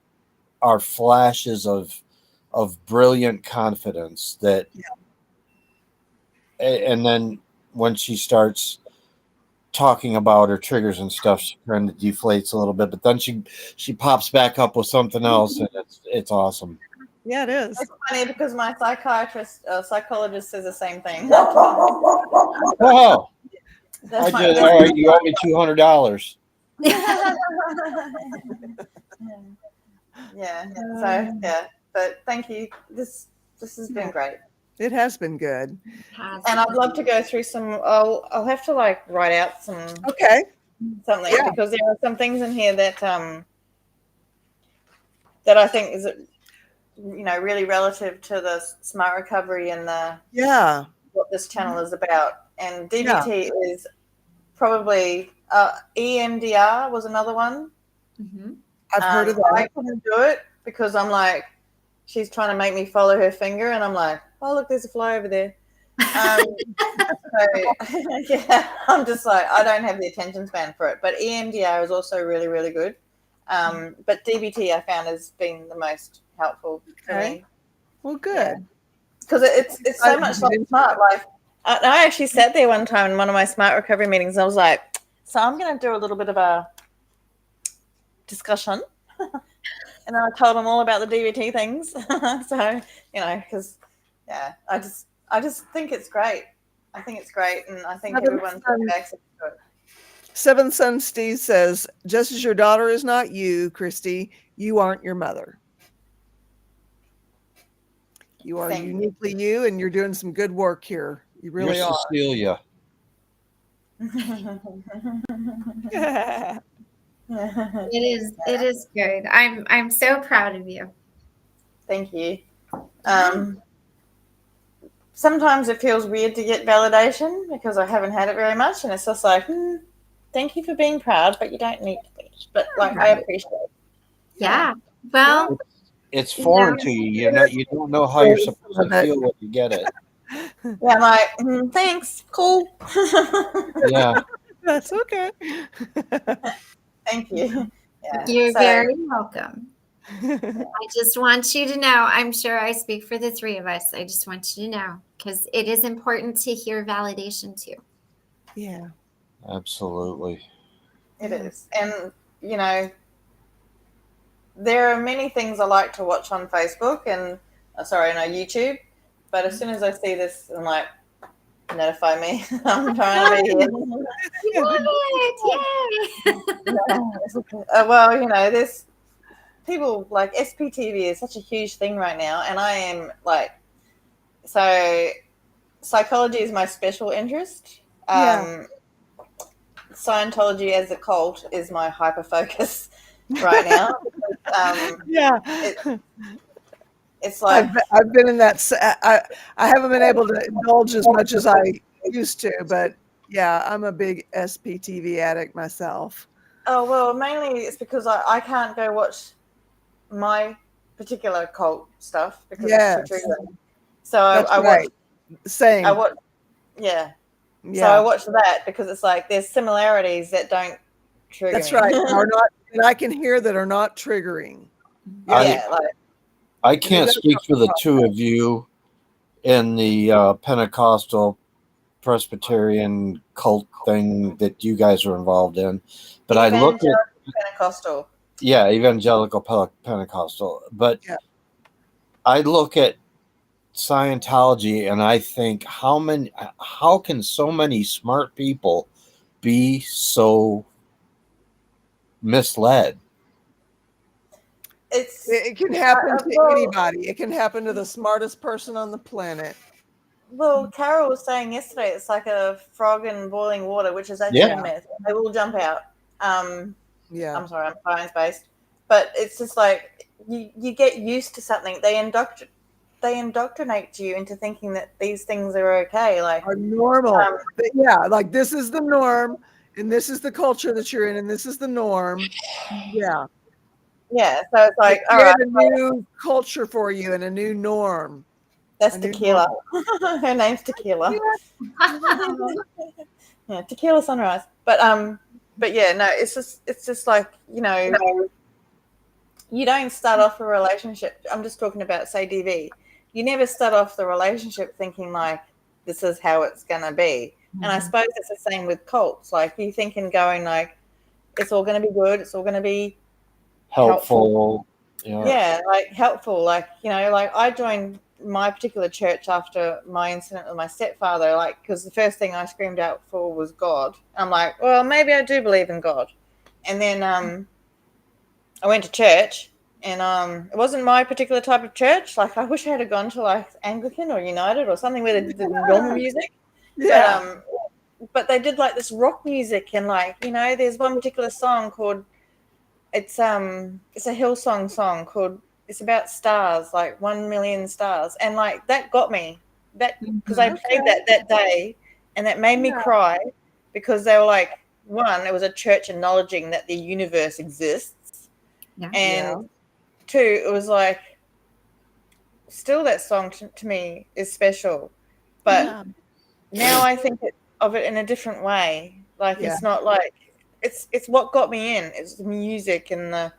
flashes of brilliant confidence that. And then when she starts talking about her triggers and stuff, she kind of deflates a little bit, but then she pops back up with something else, and it's awesome. Yeah, it is. It's funny because my psychologist says the same thing. Wow. All right, you owe me $200. But thank you. This has been great. It has been good. And I'd love to go through some. I'll have to write out some. Something because there are some things in here that I think is really relative to the smart recovery and what this channel is about. And DBT is probably EMDR was another one. I've heard of that. I couldn't do it because I'm like, she's trying to make me follow her finger, and I'm like, oh look, there's a fly over there. So yeah, I'm just like, I don't have the attention span for it. But EMDR is also really, really good. But DBT I found has been the most helpful for me. Well, good. Because it's so much like smart. Like I actually sat there one time in one of my smart recovery meetings, and I was like, so I'm going to do a little bit of a discussion. And then I told them all about the DBT things. So, because I just think it's great. I think it's great, and I think everyone's got access to it. Seven Son Steve says, just as your daughter is not you, Christy, you aren't your mother. You are uniquely you, and you're doing some good work here. You really You're are. Cecilia. It is good. I'm so proud of you. Thank you. Sometimes it feels weird to get validation because I haven't had it very much, and it's just like, thank you for being proud, but you don't need to be. But like, I appreciate it. Yeah. Well, it's foreign to you. You don't know how you're supposed to feel when you get it. Yeah, I'm like, thanks, cool. Yeah, that's okay. Thank you. Yeah. You're very welcome. I just want you to know, I'm sure I speak for the three of us. I just want you to know, because it is important to hear validation too. Yeah. absolutely. It is. And, there are many things I like to watch on Facebook and, YouTube. But as soon as I see this, I'm like, notify me. I'm trying to be here. Yay! There's people like SPTV is such a huge thing right now. And I am like, so psychology is my special interest. Scientology as a cult is my hyper focus right now. It's like I've been in that. I haven't been able to indulge as much as I used to, but yeah, I'm a big SPTV addict myself. Oh well, mainly it's because I can't go watch my particular cult stuff because it's too triggering. So I watch. Same. I watch. Yeah. So I watch that because it's like there's similarities that don't trigger. That's right. Are not, and I can hear that are not triggering. I can't speak for the two of you in the Pentecostal Presbyterian cult thing that you guys are involved in, but I look at Pentecostal. Yeah, evangelical Pentecostal. But I look at Scientology and I think how can so many smart people be so misled? It can happen to anybody. It can happen to the smartest person on the planet. Well, Carol was saying yesterday it's like a frog in boiling water, which is actually a myth. They will jump out. I'm sorry, I'm science-based. But it's just like you get used to something. They indoctrinate you into thinking that these things are okay. Like are normal. Like this is the norm, and this is the culture that you're in, and this is the norm. Yeah. Yeah, so it's like all right, a new culture for you and a new norm. That's Tequila. Her name's Tequila. Yeah, Tequila Sunrise. But yeah, no, it's just like, you don't start off a relationship. I'm just talking about, say, DV. You never start off the relationship thinking like this is how it's gonna be. And I suppose it's the same with cults. Like you think and going like it's all gonna be good, it's all gonna be helpful. Yeah, like helpful. Like, like I joined my particular church after my incident with my stepfather, like, because the first thing I screamed out for was God. I'm like, well, maybe I do believe in God. And then I went to church, and it wasn't my particular type of church. Like, I wish I had gone to like Anglican or United or something where they did normal music. Yeah. But they did like this rock music, and like, there's one particular song called it's a Hillsong song called, it's about stars, like 1 million stars, and like that got me, that because I played that day, and that made me cry because they were like, one, it was a church acknowledging that the universe exists, and two, it was like still that song to me is special, but Yeah. now I think of it in a different way. Like Yeah. it's not like it's what got me in. It's the music and the,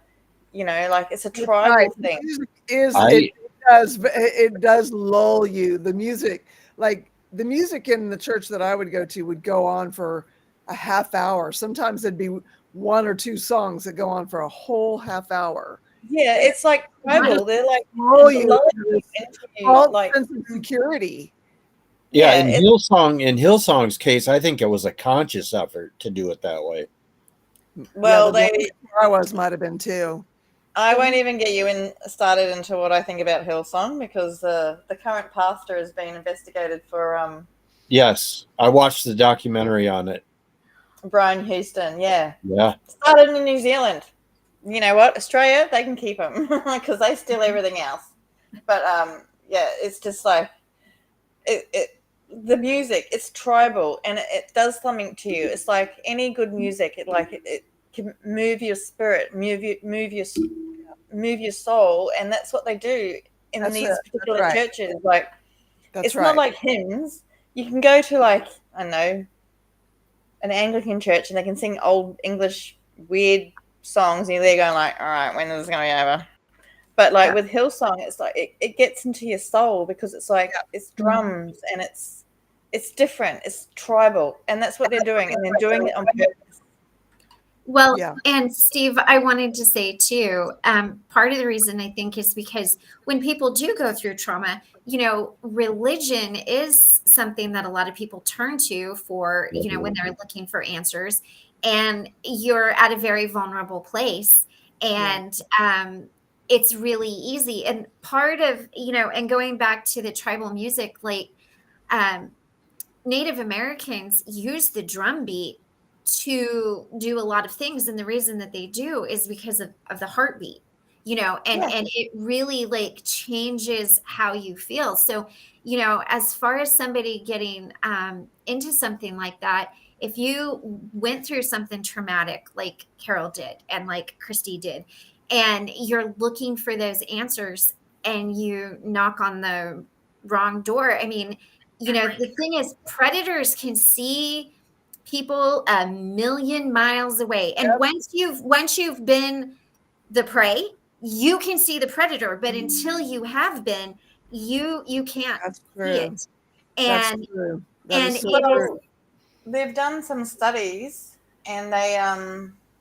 like it's a That's tribal right. thing. Music is I it does lull you. The music, like the music in the church that I would go to, would go on for a half hour. Sometimes there'd be one or two songs that go on for a whole half hour. Yeah, it's like tribal. They're like Lull you lulling into you this into false like sense of security. yeah, yeah, in Hillsong's case, I think it was a conscious effort to do it that way. well, the one I was might have been too. I won't even get you started into what I think about Hillsong because the current pastor has been investigated for Yes, I watched the documentary on it. Brian Houston. Yeah, Yeah, started in New Zealand. You know what? Australia, they can keep him because they steal everything else. But yeah, it's just like the music. It's tribal and it does something to you. It's like any good music. It can move your spirit, move your soul, and that's what they do in That's these it. particular That's right. churches. Like That's it's right. not like hymns. You can go to like I don't know an Anglican church and they can sing old English weird songs, and you're there going like, all right, when is this going to be over? But like with Hillsong, it's like it gets into your soul because it's like it's drums and it's different, it's tribal, and that's what they're doing, and they're doing it on purpose. Well, Yeah. and Steve, I wanted to say too, part of the reason I think is because when people do go through trauma, religion is something that a lot of people turn to for, when they're looking for answers, and you're at a very vulnerable place, and it's really easy. And part of, and going back to the tribal music, like Native Americans use the drum beat to do a lot of things, and the reason that they do is because of the heartbeat, and it really like changes how you feel. So as far as somebody getting into something like that, if you went through something traumatic like Carol did and like Christy did, and you're looking for those answers and you knock on the wrong door, I mean, the thing is, predators can see people a million miles away. And once you've been the prey, you can see the predator. But until you have been, you can't That's see true. it. That's And true. That and is so true. They've done some studies, and they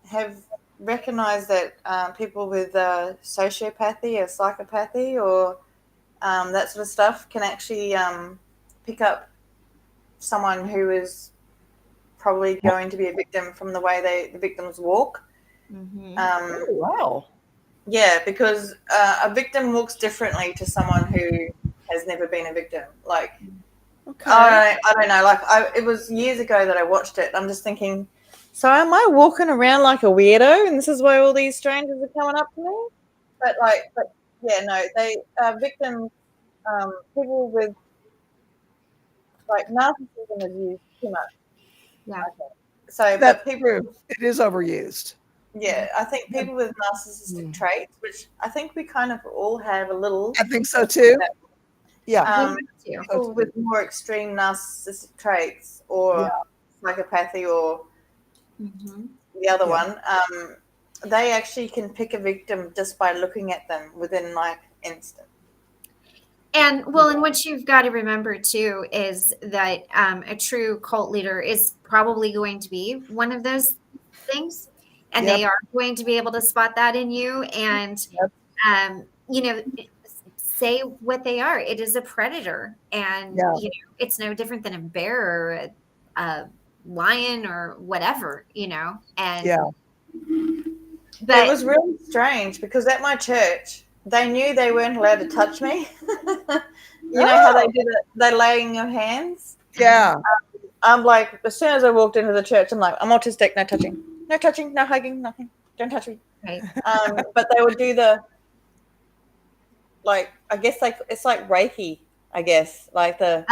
have recognized that people with sociopathy or psychopathy or that sort of stuff can actually pick up someone who is probably going to be a victim from the way the victims walk. Oh, wow. Yeah, because a victim walks differently to someone who has never been a victim. Like, Okay. I don't know. Like, it was years ago that I watched it. I'm just thinking, so am I walking around like a weirdo, and this is why all these strangers are coming up to me? But yeah, no, they victims, people with like narcissism is used too much. yeah. I think. So, That's but people, true. It is overused. yeah, I think people with narcissistic traits, which I think we kind of all have a little. I think so too. Yeah. People with more extreme narcissistic traits or psychopathy or the other one, they actually can pick a victim just by looking at them within like instant. And what you've got to remember too is that a true cult leader is probably going to be one of those things, and they are going to be able to spot that in you, and say what they are. It is a predator, and it's no different than a bear or a lion or whatever, and but it was really strange because at my church they knew they weren't allowed to touch me. You know how they do it? They lay in your hands. Yeah. I'm like, as soon as I walked into the church, I'm like, I'm autistic, no touching, no hugging, nothing. Don't touch me. right. But they would do the, like, I guess like it's like Reiki, I guess, like the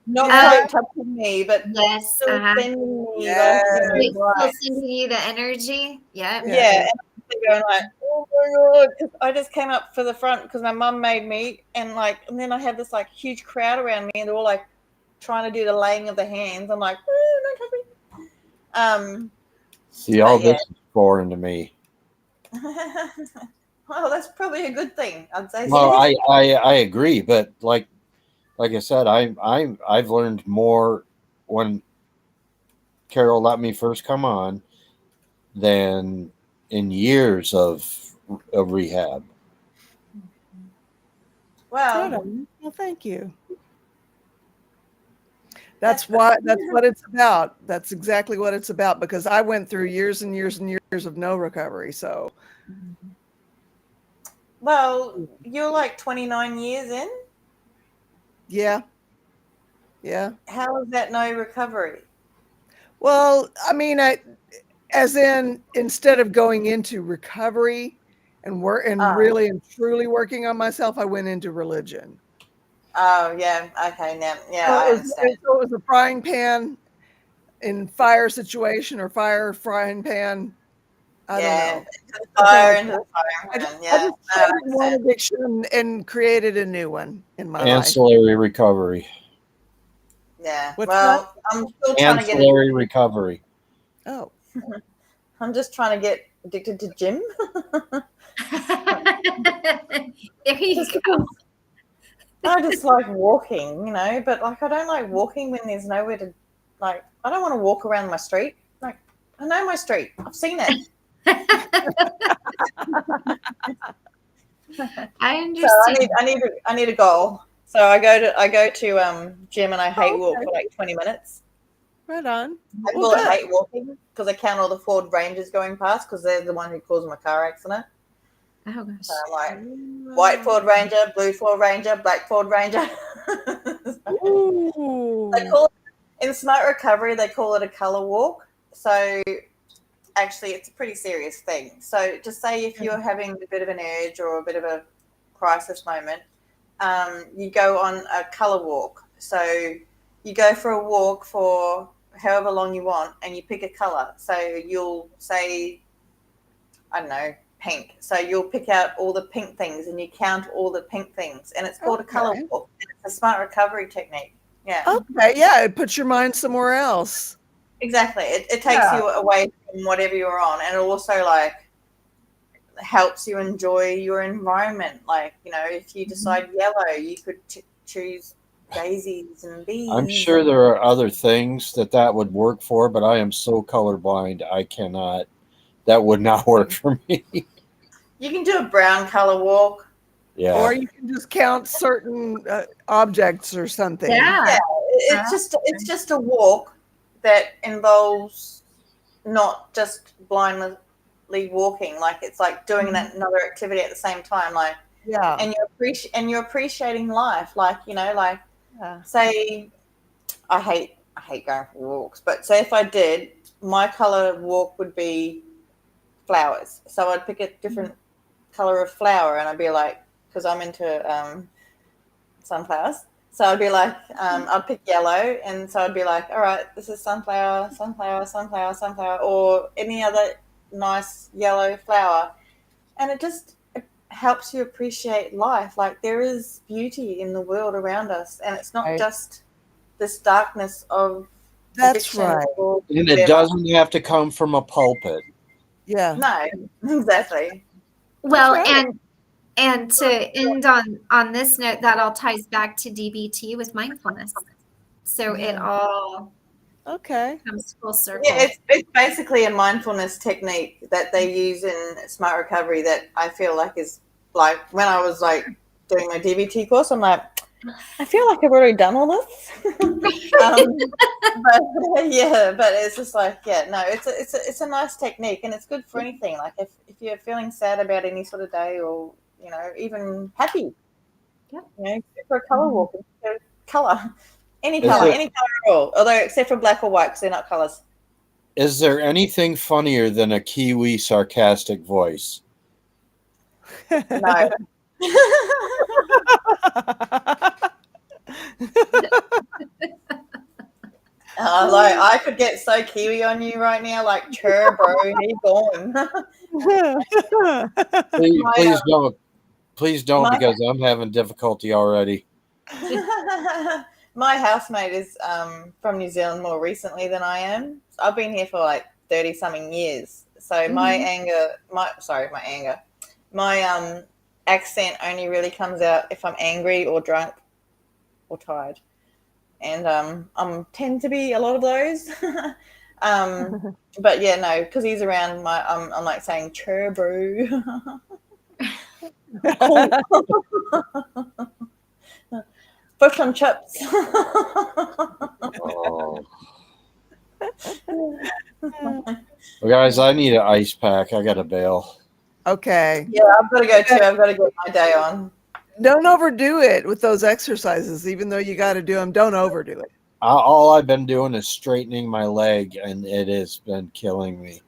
not quite touching me, but still sending me, still sending you the energy. Yeah. And I'm going like, oh, Oh, 'cause I just came up for the front because my mum made me, and then I had this like huge crowd around me, and they're all like trying to do the laying of the hands. I'm like, don't touch me. See, all But yeah. this is foreign to me. Well, that's probably a good thing, I'd say. Well, I agree, but like I said, I've learned more when Carol let me first come on than in years of rehab. Right Well, on. Well, thank you. That's what it's about. That's exactly what it's about, because I went through years and years and years of no recovery. So well, you're like 29 years in. yeah. Yeah. How is that no recovery? Well, I mean, as in, instead of going into recovery and really and truly working on myself, I went into religion. Oh, yeah. Okay, now, yeah, So I understand. it was a frying pan in fire situation, or fire frying pan. I don't Yeah, know. into the fire, into the fire. I just Yeah, no, I created one understand. addiction and created a new one in my life. Ancillary recovery. Yeah. What's Well, I'm still trying to get Ancillary recovery. Oh, I'm just trying to get addicted to gym. There you Just go. because I just like walking, but like I don't like walking when there's nowhere to, like, I don't want to walk around my street. Like, I know my street. I've seen it. I So understand. I need a goal. So I go to gym, and I hate walk for like 20 minutes. right on. I Well, call it good. hate walking because I count all the Ford Rangers going past because they're the one who caused my car accident. Oh gosh. So I'm like, white Ford Ranger, blue Ford Ranger, black Ford Ranger. Ooh. They call it, in smart recovery, they call it a color walk. So actually, it's a pretty serious thing. So just say if you're having a bit of an urge or a bit of a crisis moment, you go on a color walk. So you go for a walk for however long you want, and you pick a color. So you'll say, I don't know, pink. So you'll pick out all the pink things, and you count all the pink things, and it's called a color Okay. walk. It's a smart recovery technique. Yeah. Okay, yeah, it puts your mind somewhere else. Exactly. It takes you away from whatever you're on, and it also like helps you enjoy your environment. Like, if you decide yellow, you could choose daisies and bees. I'm sure there are other things that would work for, but I am so colorblind. I cannot. That would not work for me. You can do a brown color walk. Yeah. Or you can just count certain objects or something. Yeah. It's just a walk that involves not just blindly walking. Like, it's like doing another activity at the same time. Like, Yeah. and you're appreciating life. Like, say I hate going for walks, but say if I did, my color walk would be flowers. So I'd pick a different color of flower, and I'd be like, because I'm into sunflowers. So I'd be like, I'd pick yellow, and so I'd be like, all right, this is sunflower, sunflower, sunflower, sunflower, or any other nice yellow flower. And it helps you appreciate life. Like, there is beauty in the world around us, and it's not Right. just this darkness of That's addiction right. or And it whatever. doesn't have to come from a pulpit. Yeah. No, exactly. Well, right. and to end on this note, that all ties back to DBT with mindfulness. So it all Okay. comes full circle. Yeah, it's basically a mindfulness technique that they use in smart recovery that I feel like is like, when I was like doing my DBT course, I'm like, I feel like I've already done all this. But it's just like, no, it's a nice technique, and it's good for anything. Like, if you're feeling sad about any sort of day, or even happy, go for a color walk, color. Any color at all. Although, except for black or white, because they're not colors. Is there anything funnier than a Kiwi sarcastic voice? No. Like I could get so Kiwi on you right now, like chur, bro, how you going? Please don't, My- because I'm having difficulty already. My housemate is from New Zealand more recently than I am. I've been here for like 30 something years. So my accent only really comes out if I'm angry or drunk or tired. And I tend to be a lot of those. But yeah, no, because he's around, I'm like saying chur, bro. Cool. Fish and chips. Oh. Well, guys, I need an ice pack. I got to bail. Okay. Yeah, I've got to go too. I've got to get my day on. Don't overdo it with those exercises, even though you got to do them. Don't overdo it. All I've been doing is straightening my leg, and it has been killing me,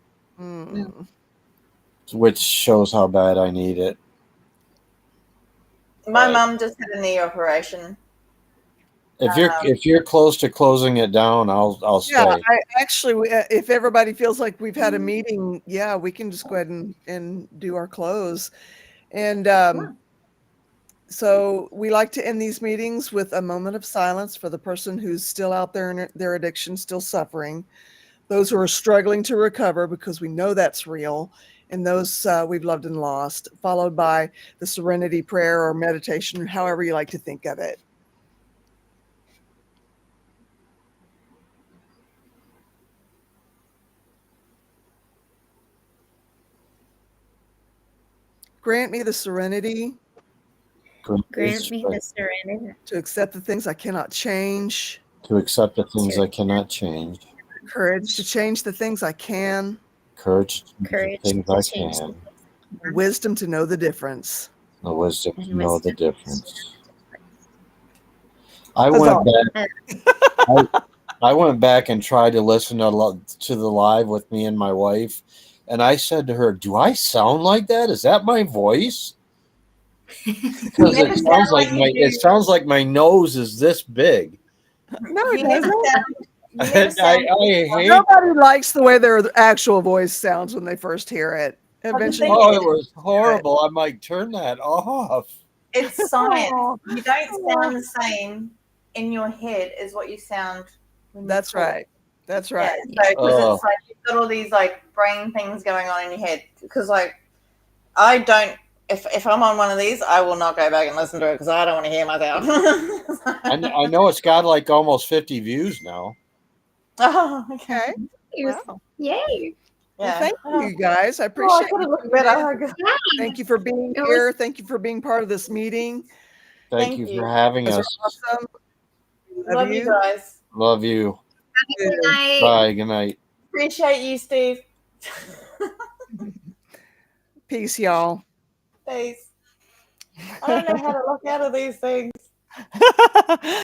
which shows how bad I need it. My mum just had a knee operation. If you're close to closing it down, I'll stay. Yeah, if everybody feels like we've had a meeting, yeah, we can just go ahead and do our close. And so we like to end these meetings with a moment of silence for the person who's still out there in their addiction, still suffering, those who are struggling to recover, because we know that's real, and those we've loved and lost, followed by the serenity prayer or meditation, however you like to think of it. Grant me the serenity Grant me the serenity to accept the things I cannot change, to accept the things I cannot change, courage to change the things I can, courage to Courage change to the change things I can, wisdom to know the difference. the wisdom and to know the wisdom. difference. I That's all. went back. I went back and tried to listen to the live with me and my wife, and I said to her, "Do I sound like that? Is that my voice?" Because it sounds like my nose is this big. No, it You never doesn't. sound. You never sound. I hate. Nobody likes the way their actual voice sounds when they first hear it. Eventually, Oh, it was horrible. I might turn that off. It's science. You don't sound the same in your head as what you sound. When That's you talk. right. That's right. Yeah, so because it's like you've got all these like brain things going on in your head. Because like I don't. If I'm on one of these, I will not go back and listen to it because I don't want to hear myself. I know it's got like almost 50 views now. Oh, okay. Wow. Yay. Well, Yeah. thank you guys. I Oh, I appreciate could have you. looked better. Thank you for being here. Thank you for being part of this meeting. Thank you for having You guys us. are awesome. Love you guys. Love you. Good night. Bye. Good night. Appreciate you, Steve. Peace, y'all. Peace. I don't know how to look out of these things.